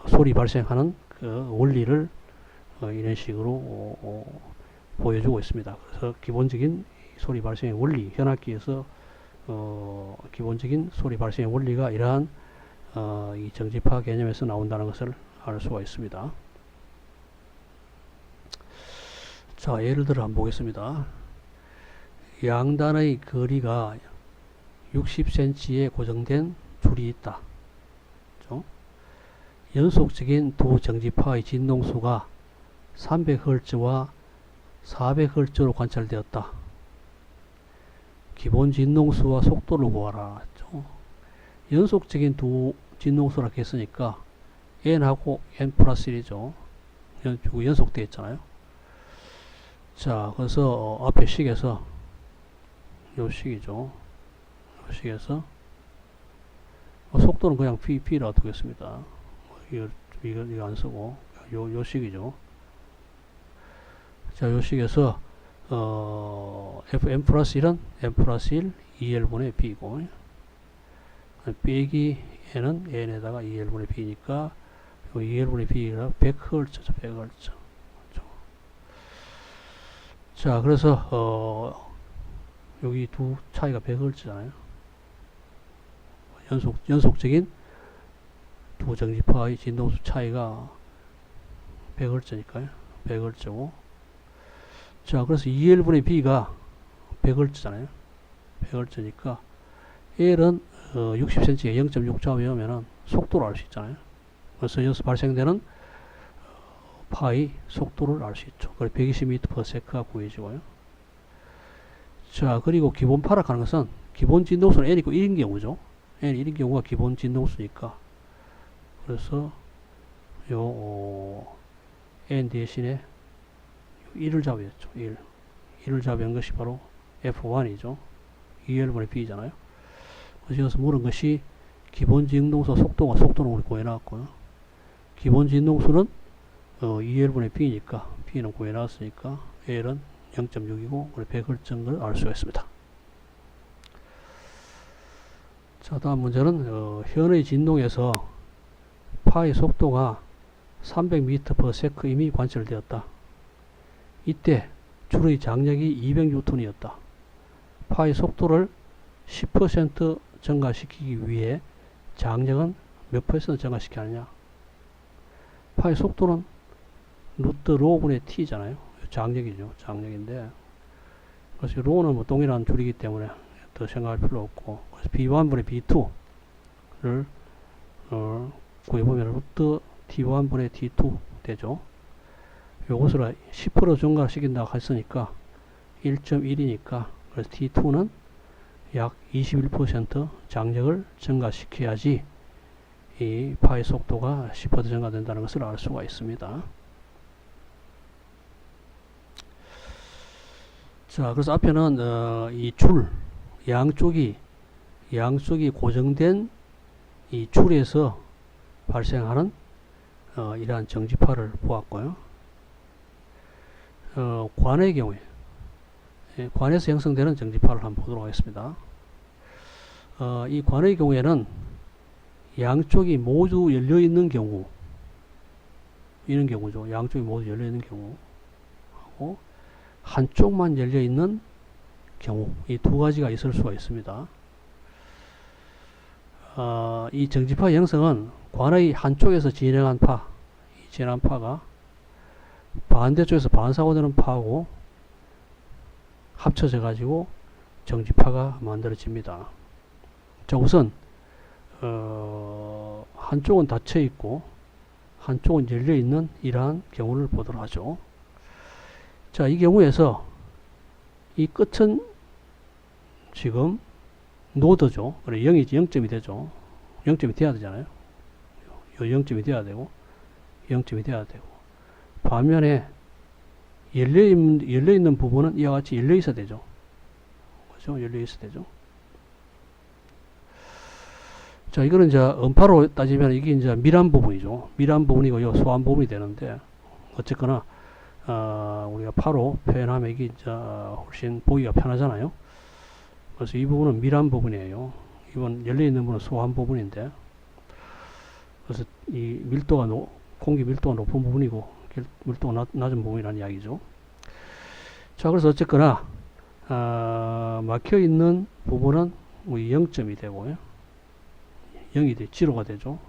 소리 발생하는 그 원리를 이런 식으로 보여주고 있습니다. 그래서 기본적인 소리 발생의 원리, 현악기에서 기본적인 소리 발생의 원리가 이러한 이 정지파 개념에서 나온다는 것을 알 수가 있습니다. 자, 예를 들어 한번 보겠습니다. 양단의 거리가 60cm에 고정된 줄이 있다. 그렇죠? 연속적인 두 정지파의 진동수가 300Hz와 400Hz로 관찰되었다. 기본 진동수와 속도를 구하라. 연속적인 두 진동수라고 했으니까 n하고 n 플러스 1이죠. 연속되어 있잖아요. 자, 그래서 앞에 식에서 요 식이죠. 요 식에서 속도는 그냥 P라고 두겠습니다. 이거 안 쓰고 요 식이죠. 자, 요 식에서 Fn 플러스 1은 n 플러스 1 2L분의 B고 빼기 n은 n에다가 2L분의 B니까 2L분의 B가 100Hz죠. 100Hz. 자, 그래서 여기 두 차이가 100Hz잖아요. 연속적인 두 정지파의 진동수 차이가 100Hz니까요. 100Hz고 자, 그래서 2L분의 B가 100Hz잖아요. 100Hz니까 L은 60cm에 0.6자 외우면은 속도를 알 수 있잖아요. 그래서 여기서 발생되는 파의 속도를 알 수 있죠. 그래서 120m/s가 구해지고요. 자, 그리고 기본파라고 하는 것은 기본 진동수는 N이 1인 경우죠. N이 1인 경우가 기본 진동수니까 그래서 요 N 대신에 1을 잡았죠. 1을 잡은 것이 바로 F1이죠. 2L분의 B잖아요. 그래서 여기서 물은 것이 기본 진동수 속도는 우리 구해놨고요. 기본 진동수는 2L분의 B니까 B는 구해놨으니까 L은 0.6이고 우리 100Hz인 걸 알 수가 있습니다. 자, 다음 문제는 현의 진동에서 파의 속도가 300m/s 이미 관찰되었다. 이때 줄의 장력이 200N이었다. 파의 속도를 10% 증가시키기 위해 장력은 몇 퍼센트 증가시켜야 하느냐? 파의 속도는 루트 로분의 t잖아요. 장력이죠. 장력인데, 그래서 로는 뭐 동일한 줄이기 때문에 더 생각할 필요 없고, 그래서 b1분의 b2를 구해보면 루트 t1분의 t2 되죠. 요것을 10% 증가시킨다고 했으니까 1.1이니까 그래서 t2는 약 21% 장력을 증가시켜야지 이 파의 속도가 10% 증가된다는 것을 알 수가 있습니다. 자, 그래서 앞에는 이 줄 양쪽이 고정된 이 줄에서 발생하는 이러한 정지파를 보았고요. 관의 경우에 관에서 형성되는 정지파를 한번 보도록 하겠습니다. 이 관의 경우에는 양쪽이 모두 열려있는 경우, 이런 경우죠. 양쪽이 모두 열려있는 경우 하고 한쪽만 열려있는 경우, 이 두 가지가 있을 수가 있습니다. 이 정지파 형성은 관의 한쪽에서 진행한 파가 반대쪽에서 반사고되는 파하고 합쳐져 가지고 정지파가 만들어집니다. 자, 우선 한쪽은 닫혀 있고 한쪽은 열려 있는 이러한 경우를 보도록 하죠. 자, 이 경우에서 이 끝은 지금 노드죠. 그래 0점이 되죠. 0점이 돼야 되잖아요. 요 0점이 돼야 되고 0점이 돼야 되고, 반면에 열려있는 부분은 이와 같이 열려 있어야 되죠. 그죠? 열려 있어야 되죠. 자, 이거는 이제 음파로 따지면 이게 이제 밀한 부분이죠. 밀한 부분이고 요 소한 부분이 되는데, 어쨌거나 우리가 파로 표현하면 이게 이제 훨씬 보기가 편하잖아요. 그래서 이 부분은 밀한 부분이에요. 이건 열려있는 부분은 소한 부분인데, 그래서 이 공기 밀도가 높은 부분이고 밀도가 낮은 부분이라는 이야기죠. 자, 그래서 어쨌거나 막혀있는 부분은 우리 0점이 되고요. 0이 돼, 0가 되죠.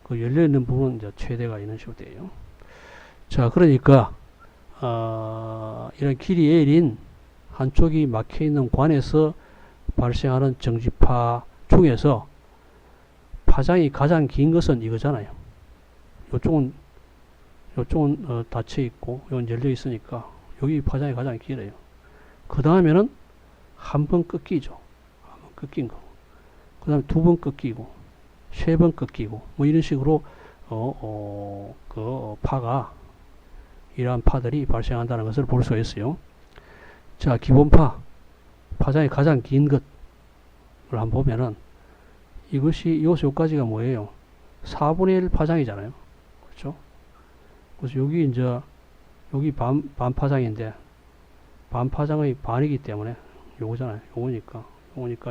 그 열려있는 부분은 이제 최대가 이런 식으로 돼요. 자, 그러니까 이런 길이 L인 한쪽이 막혀있는 관에서 발생하는 정지파 중에서 파장이 가장 긴 것은 이거잖아요. 요쪽은 닫혀 있고 이건 열려 있으니까 여기 파장이 가장 길어요. 그 다음에는 한 번 끊기죠. 한 번 끊긴 거. 그 다음에 두 번 끊기고 세 번 끊기고 뭐 이런 식으로 파가 이러한 파들이 발생한다는 것을 볼 수가 있어요. 자, 기본파 파장이 가장 긴 것을 한번 보면은 이것이 요까지가 뭐예요? 4분의 1 파장이잖아요. 그렇죠? 그래서 여기 이제 여기 반 파장인데 반 파장의 반이기 때문에 요거잖아요. 요거니까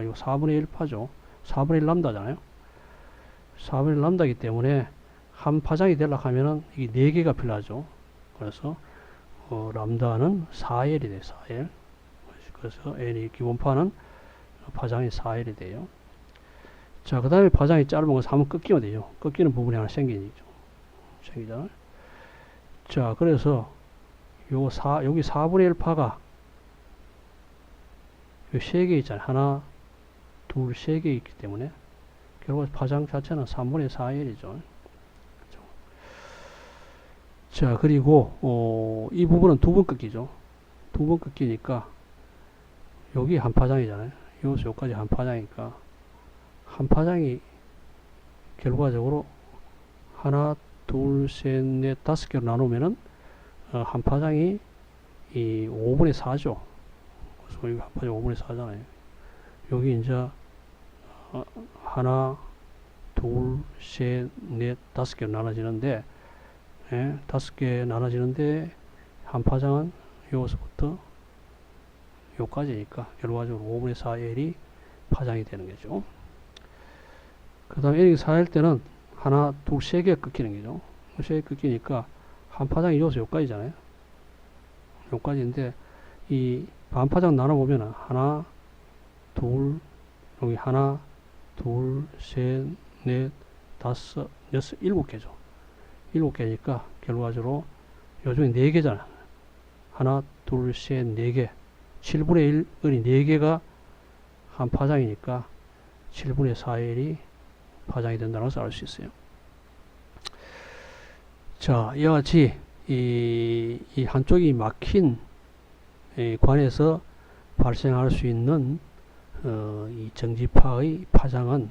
요 4분의 1 파죠. 4분의 1 람다잖아요. 4분의 1 람다이기 때문에 한 파장이 되려고 하면은 이게 4개가 필요하죠. 그래서 람다는 4L이 돼요. 4L. 그래서 N이 기본파는 파장이 4L이 돼요. 자, 그 다음에 파장이 짧은 것을 한번 끊기면 되죠. 끊기는 부분이 하나 생기잖아요. 자, 그래서 여기 4분의 1 파가 요 3개 있잖아요. 하나, 둘, 3개 있기 때문에 결국 파장 자체는 3분의 4L이죠. 자, 그리고 이 부분은 두 번 끊기죠. 두 번 끊기니까 여기 한 파장이잖아요. 여기서 여기까지 한 파장이니까 한 파장이 결과적으로 하나, 둘, 셋, 넷, 5개로 나누면은 한 파장이 이 5분의 4죠. 그래서 여기 한 파장 5분의 4잖아요. 여기 이제 하나, 둘, 셋, 넷, 5개로 나눠지는데 5개 나눠지는데 한 파장은 여기서부터 요까지니까 결과적으로 5분의 4L이 파장이 되는 거죠. 그 다음에 L이 4일 때는 하나, 둘, 세 개 꺾이는 거죠. 세 개 꺾이니까 한 파장이 여기서 요까지잖아요. 요까지인데 이 반파장 나눠보면 하나, 둘, 여기 하나, 둘, 셋, 넷, 다섯, 여섯, 일곱 개죠. 일곱 개니까 결과적으로 요즘에 네 개잖아. 하나, 둘, 셋, 네 개. 7분의 1이 4개가 한 파장이니까 7분의 4L이 파장이 된다는 것을 알 수 있어요. 자, 이와 같이 이 한쪽이 막힌 관에서 발생할 수 있는 이 정지파의 파장은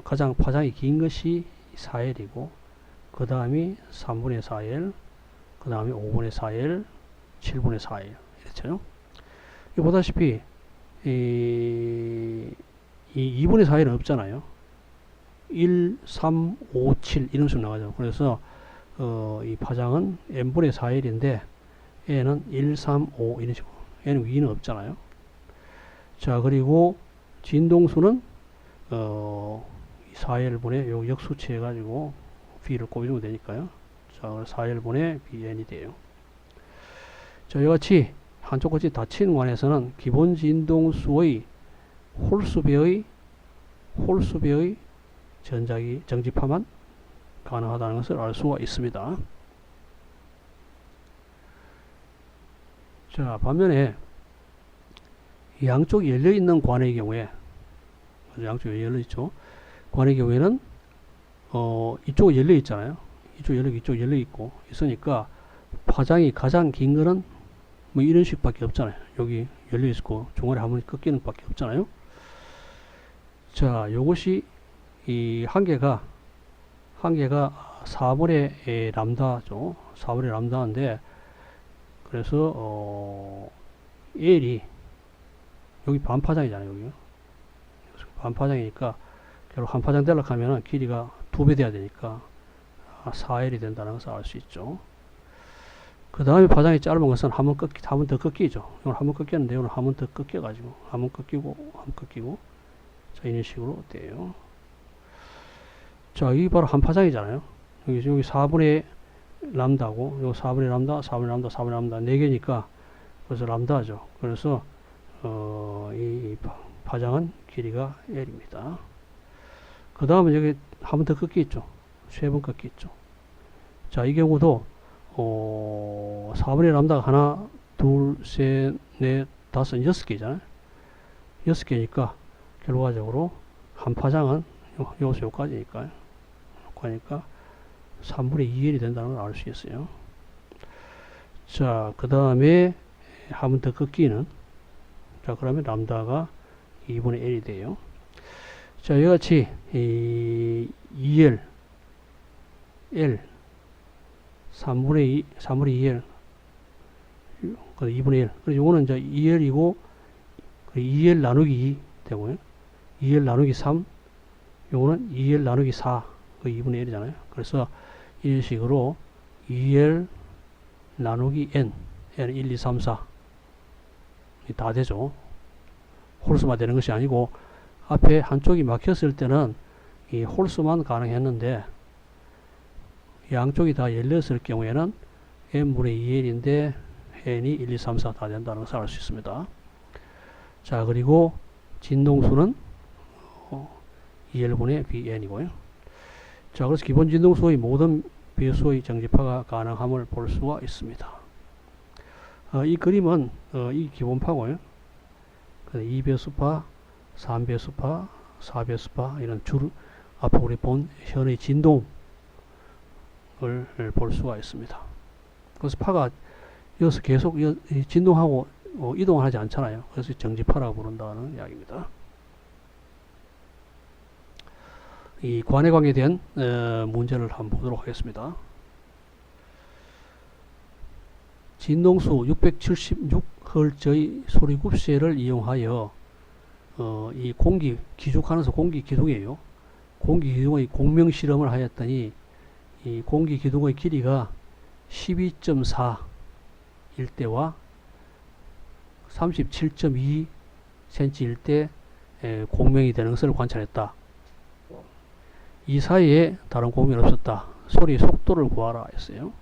가장 파장이 긴 것이 4L이고 그 다음이 3분의 4L, 그 다음에 5분의 4L, 7분의 4L 이렇죠. 보다시피 이 2분의 4L은 없잖아요. 1, 3, 5, 7 이런 식으로 나가죠. 그래서 이 파장은 n분의 4L인데 얘는 1, 3, 5 이런 식으로 얘는 위는 없잖아요. 자, 그리고 진동수는 4L분의 요 역수치 해가지고 B를 꼽으면 되니까요. 자, 4L분의 BN이 돼요. 자, 이같이 한쪽 끝이 닫힌 관에서는 기본 진동수의 홀수배의 전자기 정지파만 가능하다는 것을 알 수가 있습니다. 자, 반면에 양쪽이 열려있는 관의 경우에 양쪽이 열려있죠. 관의 경우에는 이쪽은 열려있잖아요. 이쪽 열려있고 있으니까 파장이 가장 긴 거는 뭐 이런 식밖에 없잖아요. 여기 열려있고 중간에 한 번 꺾이는 밖에 없잖아요. 자, 요것이 이 한계가 4분의 람다죠. 4분의 람다인데 그래서 L이 여기 반파장이잖아요. 여기 반파장이니까 결국 한 파장 되려고 하면은 길이가 2배 돼야 되니까 4L이 된다는 것을 알 수 있죠. 그 다음에 파장이 짧은 것은 한 번 더 꺾이죠. 이건 한 번 꺾였는데 이건 한 번 더 꺾여가지고 한 번 꺾이고 자, 이런 식으로 돼요. 자, 이게 바로 한 파장이잖아요. 여기 4분의 람다고 여기 4분의 람다, 4분의 람다, 4분의 람다 4개니까 그래서 람다죠. 그래서 이 파장은 길이가 L입니다. 그 다음에 여기 한 번 더 꺾이죠. 3번 꺾이죠. 자, 이 경우도 4분의 람다가 하나, 둘, 셋, 넷, 다섯, 6개잖아요. 6개니까 결과적으로 한 파장은 여기서 여기까지니까요. 그러니까 3분의 2L이 된다는 걸 알 수 있어요. 자, 그 다음에 한 번 더 꺾이는 자, 그러면 람다가 2분의 L이 돼요. 자, 이같이 2L, L, 3분의 2L, 그 2분의 1. 그래서 요거는 이제 2L이고, 2L 나누기 2 되고요. 2L 나누기 3, 요거는 2L 나누기 4, 그 2분의 1이잖아요. 그래서 이런 식으로 2L 나누기 N, N 1, 2, 3, 4. 다 되죠. 홀수만 되는 것이 아니고, 앞에 한쪽이 막혔을 때는 이 홀수만 가능했는데, 양쪽이 다 열렸을 경우에는 n분의 2l인데 n이 1, 2, 3, 4 다 된다는 것을 알 수 있습니다. 자, 그리고 진동수는 2l분의 bn이고요. 자, 그래서 기본 진동수의 모든 배수의 정지파가 가능함을 볼 수가 있습니다. 이 그림은 이 기본파고요. 2배수파, 3배수파, 4배수파 이런 줄 앞에 우리 본 현의 진동 을 볼 수가 있습니다. 그래서 파가 여기서 계속 진동하고 이동하지 않잖아요. 그래서 정지파라고 부른다는 이야기입니다. 이 관에 관계된 문제를 한번 보도록 하겠습니다. 진동수 676Hz의 소리급세를 이용하여 이 공기 기죽하면서 공기 기둥이에요. 공기 기둥의 공명 실험을 하였더니 이 공기 기둥의 길이가 12.4 일 때와 37.2 cm일 때 공명이 되는 것을 관찰했다. 이 사이에 다른 공명은 없었다. 소리의 속도를 구하라 했어요.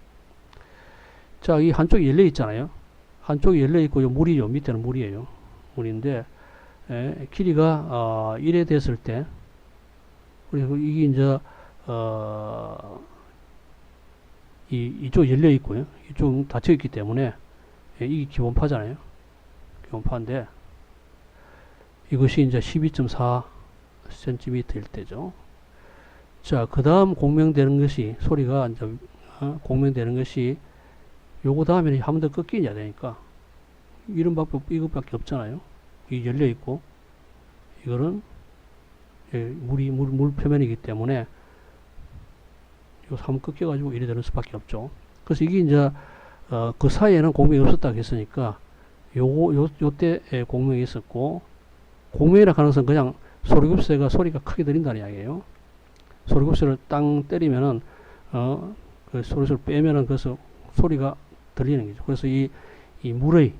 자, 이 한쪽이 열려 있잖아요. 한쪽이 열려 있고 요 물이요. 밑에는 물이에요. 물인데 길이가 1에 됐을 때, 그리고 이게 이제 이쪽 열려 있고요. 이쪽 닫혀 있기 때문에 이게 기본파잖아요. 기본파인데 이것이 이제 12.4 cm일 때죠. 자, 그 다음 공명되는 것이, 소리가 이제 공명되는 것이 요거 다음에는 한 번 더 꺾이냐 되니까 이런 방법, 이것밖에 없잖아요. 이 열려 있고 이거는 물 표면이기 때문에 요 한번 꺾여 가지고 이래 되는 수밖에 없죠. 그래서 이게 이제 그 사이에는 공명이 없었다고 했으니까 요때 공명이 있었고, 공명이라 가능성은 그냥 소리급새가 소리가 크게 들린다는 이야기예요. 소리급새를 땅 때리면은 그 소리를 빼면은 그래서 소리가 들리는 거죠. 그래서 이 물의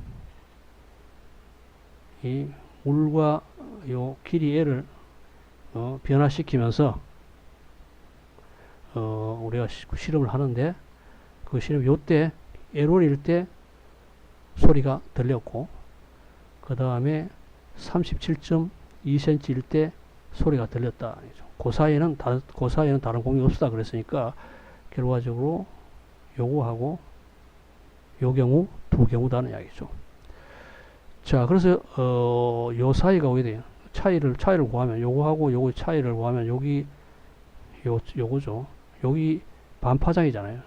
이 물과 요 길이 L을 변화시키면서 우리가 실험을 하는데, 그 실험 요때 L1일 때 소리가 들렸고, 그 다음에 37.2cm일 때 소리가 들렸다. 그 사이에는 다른 공명이 없다 그랬으니까 결과적으로 요거하고 요 경우 두 경우다는 이야기죠. 자, 그래서 요 사이가 오게 돼요. 차이를 구하면, 요거하고 요거 차이를 구하면 여기 요거죠. 여기 반파장이잖아요.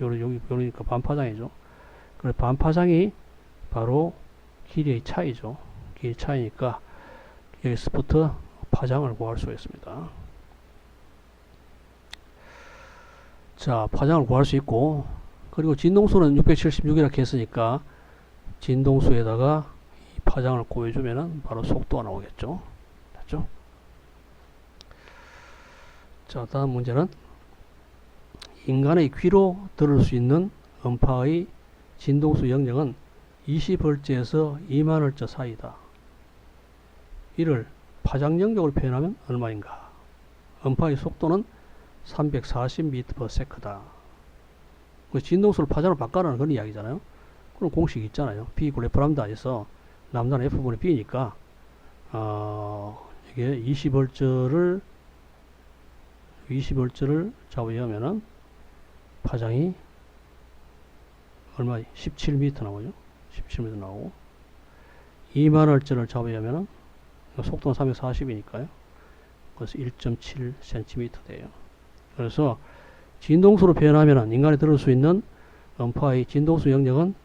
여기 그러니까 반파장이죠. 그래서 반파장이 바로 길이의 차이죠. 길이 차이니까 여기서부터 파장을 구할 수 있습니다. 자, 파장을 구할 수 있고, 그리고 진동수는 676이라고 했으니까 진동수에다가 이 파장을 구해주면은 바로 속도가 나오겠죠. 됐죠? 자, 다음 문제는 인간의 귀로 들을 수 있는 음파의 진동수 영역은 20Hz에서 2만Hz 사이다. 이를 파장 영역으로 표현하면 얼마인가? 음파의 속도는 340m/s다. 진동수를 파장으로 바꿔라는 그런 이야기잖아요. 그런 공식이 있잖아요. B 그래프 람다에서 람다는 F분의 B니까 이게 20Hz를 잡으려면은 파장이 얼마? 17m 나오죠. 17m 나오고, 2만Hz를 잡으려면은 속도는 340이니까요. 그래서 1.7cm 돼요. 그래서 진동수로 표현하면 인간이 들을 수 있는 음파의 진동수 영역은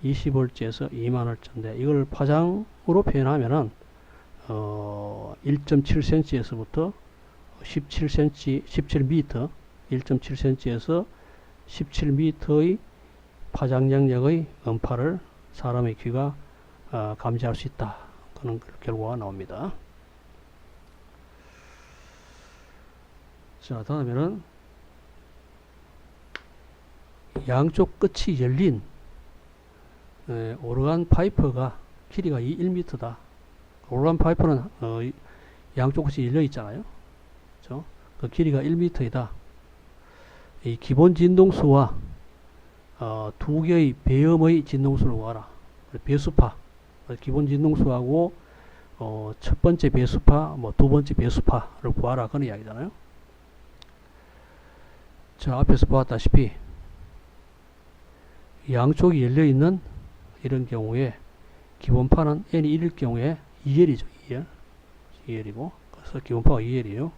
20Hz에서 2만Hz인데, 이걸 파장으로 표현하면은 1.7cm에서부터 17m, 1.7cm에서 17m의 파장 영역의 음파를 사람의 귀가 감지할 수 있다. 그런 결과가 나옵니다. 자, 다음에는 양쪽 끝이 열린 오르간 파이프가 길이가 1m다. 오르간 파이프는 양쪽 끝이 열려 있잖아요. 그렇죠? 그 길이가 1m이다. 이 기본 진동수와 두 개의 배음의 진동수를 구하라. 배수파, 기본 진동수하고 첫 번째 배수파, 두 번째 배수파를 구하라. 그런 이야기잖아요. 자, 앞에서 보았다시피 양쪽이 열려 있는 이런 경우에 기본파는 n이 1일 경우에 2L이죠. 2L이고, 그래서 기본파가 2L이에요.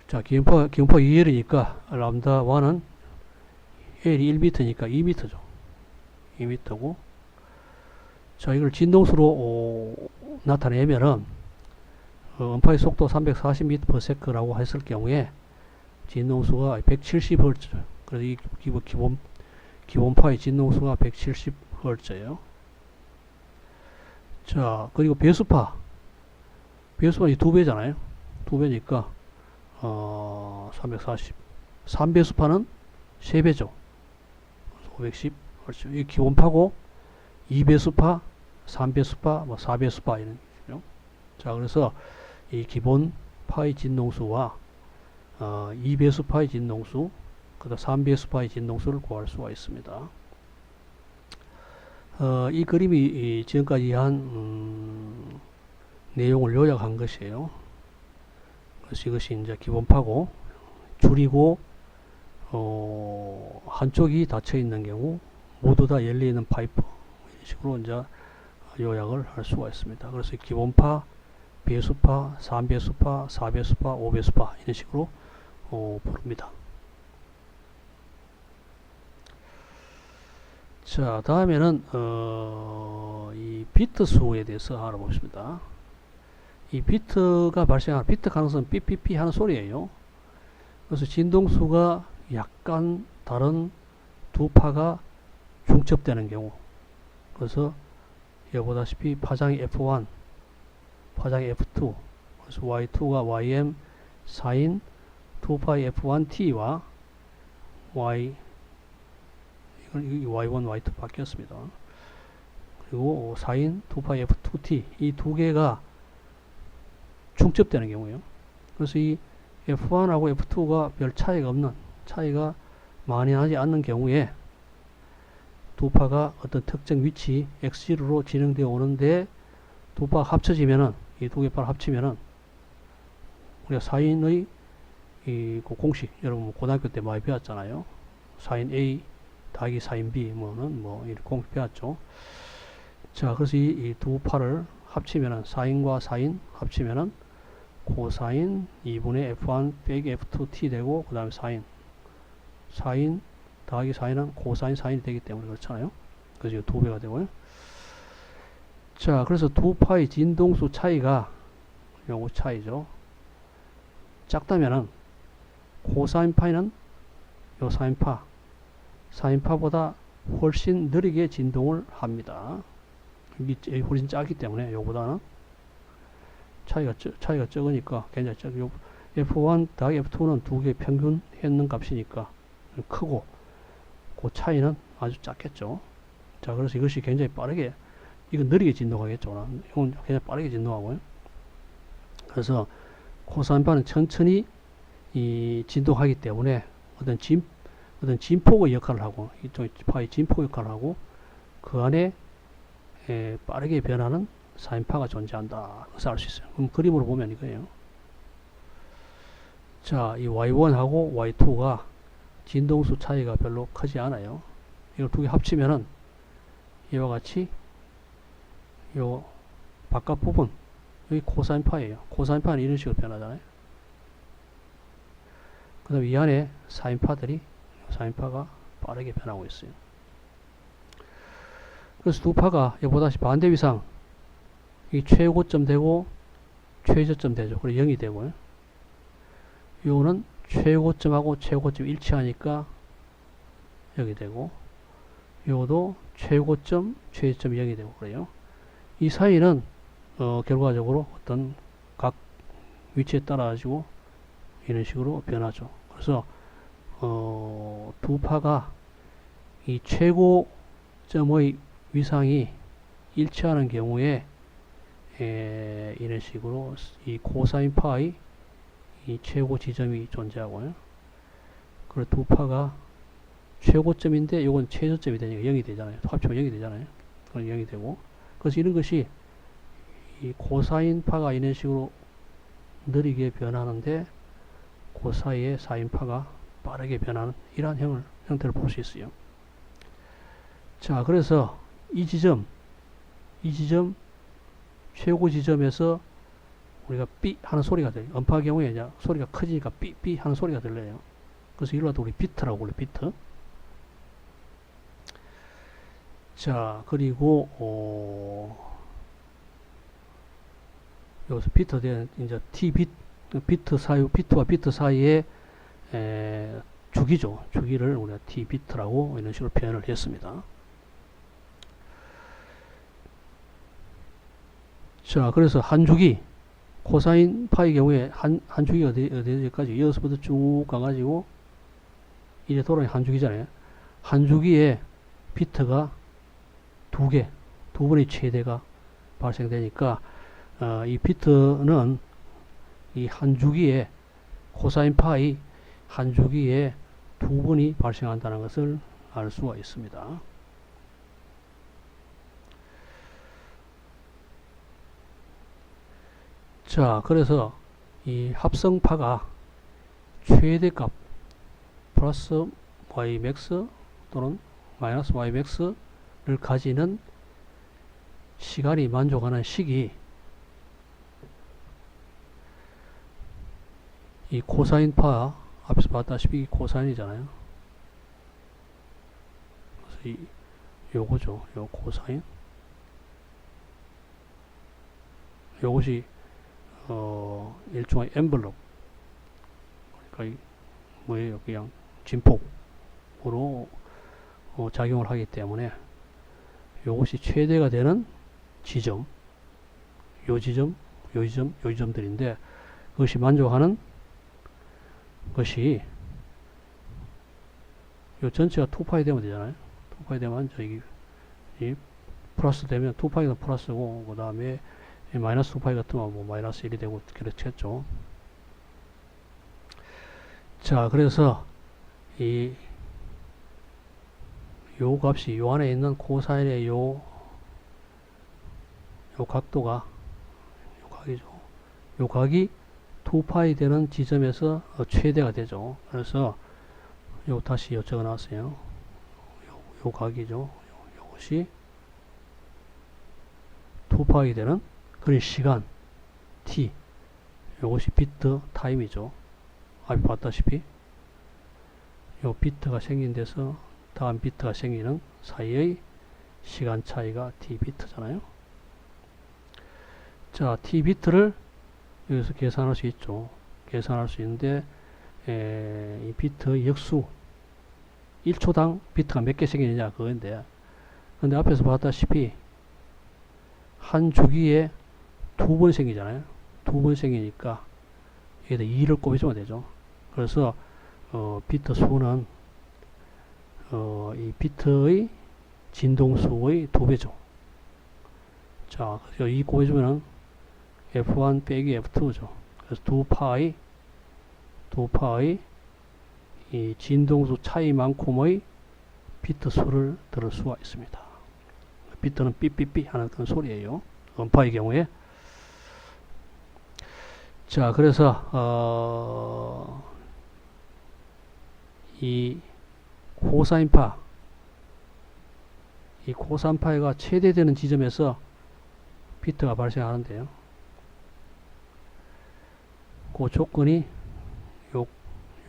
자, 기본파 2L이니까 람다 1은 L이 1m니까 2m죠. 2m고, 자, 이걸 진동수로 나타내면은 음파의 속도 340m/s라고 했을 경우에 진동수가 170Hz. 그래서 이 기본파의 진동수가 170Hz예요. 자, 그리고 배수파 이 2배잖아요. 2배니까 340 3배수파는 3배죠. 510. 그렇죠. 이 기본파고 2배수파, 3배수파, 뭐 4배수파 이런 거죠. 자, 그래서 이 기본파의 진동수와 2배수파의 진동수, 그다음 3배수파의 진동수를 구할 수가 있습니다. 이 그림이 지금까지 한 내용을 요약한 것이에요. 그래서 이것이 이제 기본파고, 줄이고 한쪽이 닫혀 있는 경우 모두 다 열려 있는 파이프, 이런 식으로 이제 요약을 할 수가 있습니다. 그래서 기본파, 배수파, 3배수파, 4배수파, 5배수파 이런 식으로 부릅니다. 자, 다음에는 이 비트 수에 대해서 알아보겠습니다. 이 비트가 발생하는 비트 가능성은 삐삐삐 하는 소리예요. 그래서 진동수가 약간 다른 두 파가 중첩되는 경우, 그래서 여기 보다시피 파장이 F1, 파장이 F2, 그래서 Y2가 YM 사인 2파이 F1T와 Y, 이건 Y1, Y2 바뀌었습니다. 그리고 사인 2파이 F2T, 이 두 개가 중첩되는 경우예요. 그래서 이 F1하고 F2가 별 차이가 없는, 차이가 많이 나지 않는 경우에 두 파가 어떤 특정 위치 X0로 진행되어 오는데 두 파가 합쳐지면은, 이 두 개 파를 합치면은 우리가 사인의 이 공식, 여러분 고등학교 때 많이 배웠잖아요. 사인 A 더하기 사인 B 뭐는 뭐 이렇게 공식 배웠죠. 자, 그래서 이 두 파를 합치면은, 사인과 사인 합치면은 코사인 2분의 F1 빼기 F2T 되고, 그 다음에 사인 더하기 사인은 코사인 사인이 되기 때문에 그렇잖아요. 그래서 두 배가 되고요. 자, 그래서 두 파의 진동수 차이가 요거 차이죠. 작다면은 코사인 파이는 요 사인파보다 훨씬 느리게 진동을 합니다. 이게 훨씬 작기 때문에 요보다는 차이가 적으니까 굉장히 작고, F1 더하기 F2는 두 개 평균 했는 값이니까 크고, 그 차이는 아주 작겠죠. 자, 그래서 이것이 굉장히 빠르게, 이건 느리게 진동하겠죠. 이건 굉장히 빠르게 진동하고요. 그래서 코사인파는 천천히 진동하기 때문에 어떤 진폭의 역할을 하고, 이쪽 파의 진폭 역할을 하고, 그 안에 빠르게 변하는 사인파가 존재한다. 그래서 알 수 있어요. 그럼 그림으로 보면 이거예요. 자, 이 Y1하고 Y2가 진동수 차이가 별로 크지 않아요. 이걸 두 개 합치면은 이와 같이 요 바깥 부분, 여기 코사인파예요. 코사인파는 이런 식으로 변하잖아요. 그 다음에 이 안에 사인파가 빠르게 변하고 있어요. 그래서 두 파가 여기 보다시피 반대 위상, 이 최고점 되고 최저점 되죠. 그리고 0이 되고요. 요거는 최고점하고 최고점 일치하니까 여기 되고, 요것도 최고점 최저점 0이 되고 그래요. 이 사이는 결과적으로 어떤 각 위치에 따라 가지고 이런 식으로 변하죠. 그래서 두 파가 이 최고점의 위상이 일치하는 경우에 이런 식으로 이 코사인 파의 이 최고 지점이 존재하고요. 그리고 두 파가 최고점인데 이건 최저점이 되니까 0이 되잖아요. 합치면 0이 되잖아요. 그럼 0이 되고, 그래서 이런 것이 이 코사인 파가 이런 식으로 느리게 변하는데 그 사이에 사인파가 빠르게 변하는 이러한 형태를 볼 수 있어요. 자, 그래서 이 지점 최고 지점에서 우리가 삐 하는 소리가 들려요. 음파 경우에 이제 소리가 커지니까 삐삐 하는 소리가 들려요. 그래서 이걸 우리 비트라고 불러요. 비트. 자, 그리고 여기서 비트 된 이제 비트와 비트 사이에 주기죠. 주기를 우리가 T 비트라고 이런 식으로 표현을 했습니다. 자, 그래서 한 주기, 코사인 파의 경우에 한 주기가 어디까지 6부터 쭉 가가지고 이제 돌아가는 한 주기잖아요. 한 주기에 비트가 두 번의 최대가 발생되니까 이 비트는 이 한 주기에 코사인 파이 한 주기에 두 번이 발생한다는 것을 알 수가 있습니다. 자, 그래서 이 합성파가 최대값 플러스 ymax 또는 마이너스 ymax를 가지는 시간이 만족하는 식이 이 코사인파 앞에서 봤다시피 코사인이잖아요. 그래서 요거죠. 요 코사인. 요것이 일종의 엔블럽. 그러니까 뭐예요? 그냥 진폭으로 작용을 하기 때문에 요것이 최대가 되는 지점, 요 지점, 요 지점, 요 지점들인데 그것이 만족하는 것이 요 전체가 2파이 되면 되잖아요. 2파이 되면 저기 이 플러스 되면 2파이가 플러스고 그 다음에 마이너스 2파이 같으면 뭐 마이너스 1이 되고 그렇겠죠. 자, 그래서 요 값이 요 안에 있는 코사인의 요 각도가 요 각이죠. 요 각이 2파이 되는 지점에서 최대가 되죠. 그래서 요 다시 요 적어 놨어요. 요 각이죠. 요것이 2파이 되는 그런 시간 t, 요것이 비트 타임이죠. 앞에 봤다시피 요 비트가 생긴 데서 다음 비트가 생기는 사이의 시간 차이가 t 비트잖아요. 자, t 비트를 여기서 계산할 수 있죠. 계산할 수 있는데 이 비트 역수 1초당 비트가 몇 개 생기느냐 그건데, 근데 앞에서 봤다시피 한 주기에 두 번 생기잖아요. 두 번 생기니까 여기다 2를 곱해주면 되죠. 그래서 비트 수는 이 비트의 진동수의 2배죠. 자, 그래서 2 곱해주면은 F1 빼기 F2죠. 그래서 2파이 이 진동수 차이만큼의 비트 수를 들을 수가 있습니다. 비트는 삐삐삐 하는 그런 소리예요. 음파의 경우에. 자, 그래서 이 코사인파, 이 코사인파가 최대되는 지점에서 비트가 발생하는데요. 그 조건이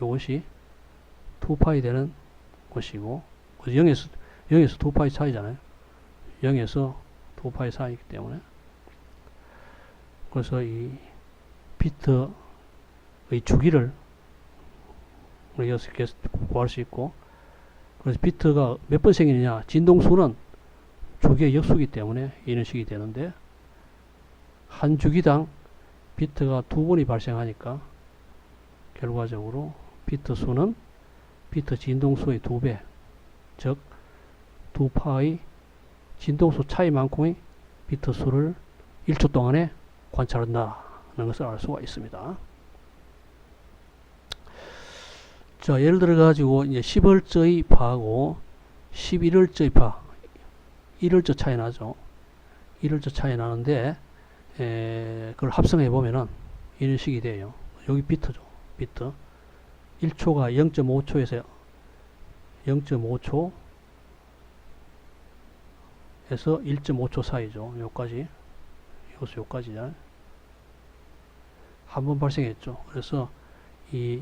요것이 2파이 되는 것이고 0에서 2파이 차이잖아요. 0에서 2파이 사이이기 때문에, 그래서 이 비트의 주기를 여기서 구할 수 있고, 그래서 비트가 몇 번 생기느냐, 진동수는 주기의 역수이기 때문에 이런 식이 되는데 한 주기당 비트가 2번이 발생하니까 결과적으로 비트 수는 비트 진동수의 2배, 즉 2파의 진동수 차이만큼의 비트 수를 1초 동안에 관찰한다는 것을 알 수가 있습니다. 자, 예를 들어 가지고 이제 10Hz의 파하고 11Hz의 파, 1Hz 차이 나죠. 1Hz 차이 나는데 그걸 합성해 보면은 이런 식이 돼요. 여기 비트죠. 비트 1초가 0.5초에서 0.5초 에서 1.5초 사이죠. 요까지, 여기서 요까지잖아요. 한 번 발생했죠. 그래서 이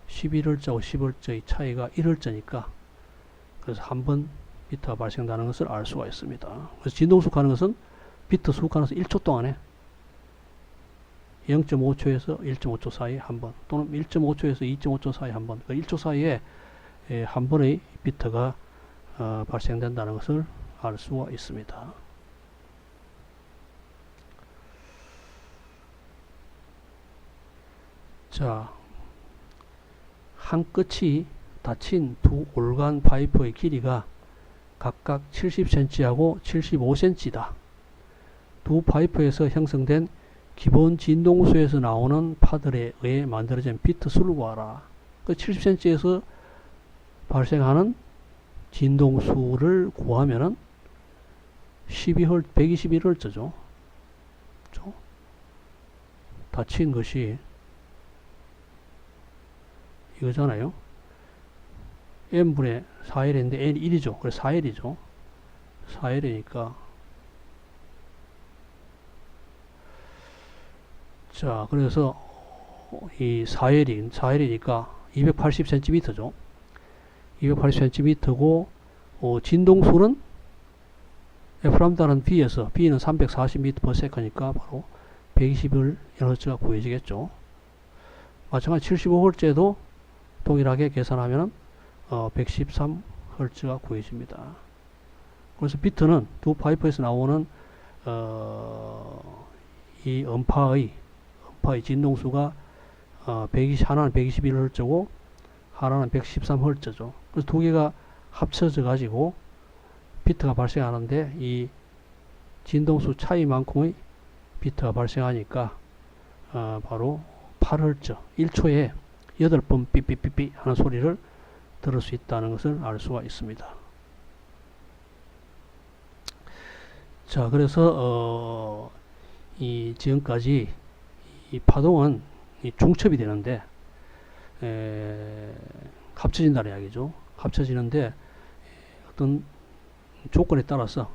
11Hz하고 10Hz의 차이가 1Hz니까 그래서 한 번 비트가 발생하는 것을 알 수가 있습니다. 그래서 진동수 가는 것은 비트 수 가는 것은 1초 동안에 0.5초에서 1.5초 사이 한 번, 또는 1.5초에서 2.5초 사이 한 번, 1초 사이에 한 번의 비트가 발생된다는 것을 알 수가 있습니다. 자, 한 끝이 닫힌 두 올간 파이프의 길이가 각각 70cm하고 75cm다. 두 파이프에서 형성된 기본 진동수에서 나오는 파들에 의해 만들어진 비트 수를 구하라. 그 70cm에서 발생하는 진동수를 구하면은 12Hz, 121Hz죠. 닫힌 것이 이거잖아요. n분의 4L인데 n이 1이죠. 그래서 4L이죠. 4L이니까 자, 그래서 이 4L이니까 280cm죠. 280cm고 진동수는 F람다는 B에서 B는 340m/s니까 바로 121Hz가 구해지겠죠. 마찬가지 75Hz도 동일하게 계산하면 113Hz가 구해집니다. 그래서 비트는 두 파이프에서 나오는 이 음파의 진동수가 하나는 121Hz고 하나는 113Hz죠. 그래서 두 개가 합쳐져 가지고 비트가 발생하는데 이 진동수 차이만큼의 비트가 발생하니까 바로 8Hz 1초에 8번 삐삐삐삐 하는 소리를 들을 수 있다는 것을 알 수가 있습니다. 자, 그래서 이 지금까지 이 파동은 이 중첩이 되는데 합쳐진다는 이야기죠. 합쳐지는데 어떤 조건에 따라서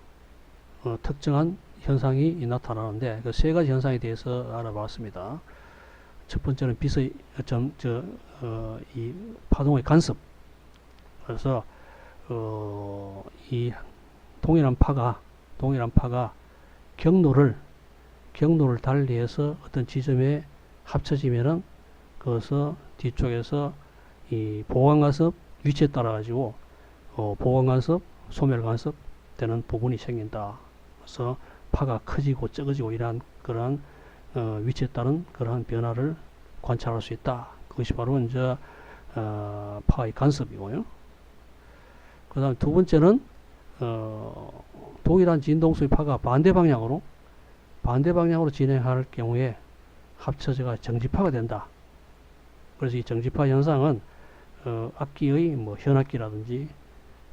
특정한 현상이 나타나는데 그 세 가지 현상에 대해서 알아봤습니다. 첫 번째는 빛의 이 파동의 간섭. 그래서 이 동일한 파가 경로를 달리해서 어떤 지점에 합쳐지면은 그것을 뒤쪽에서 이 보강간섭 위치에 따라 가지고 보강간섭, 소멸간섭 되는 부분이 생긴다. 그래서 파가 커지고 적어지고 이러한 그러한 위치에 따른 그러한 변화를 관찰할 수 있다. 그것이 바로 이제 파의 간섭이고요. 그 다음 두 번째는 동일한 진동수의 파가 반대 방향으로 진행할 경우에 합쳐져가 정지파가 된다. 그래서 이 정지파 현상은 악기의 현악기라든지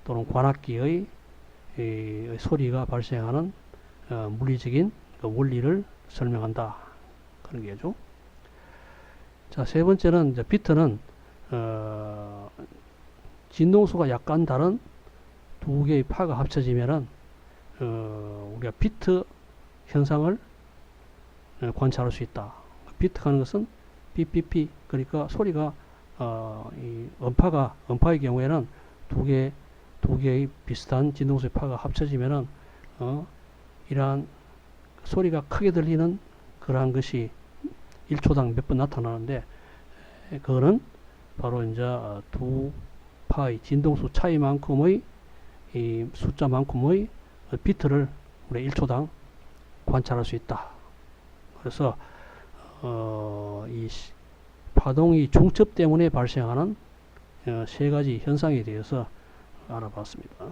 또는 관악기의 소리가 발생하는 물리적인 원리를 설명한다. 그런 게죠. 자, 세 번째는 이제 비트는 진동수가 약간 다른 두 개의 파가 합쳐지면은 우리가 비트 현상을 관찰할 수 있다. 비트가 하는 것은 삐삐삐, 그러니까 소리가 이 음파의 경우에는 두 개의 비슷한 진동수의 파가 합쳐지면은 이러한 소리가 크게 들리는 그러한 것이 1초당 몇 번 나타나는데 그거는 바로 이제 두 파의 진동수 차이만큼의 이 숫자만큼의 비트를 우리 1초당 관찰할 수 있다. 그래서 이 파동이 중첩 때문에 발생하는 세 가지 현상에 대해서 알아봤습니다.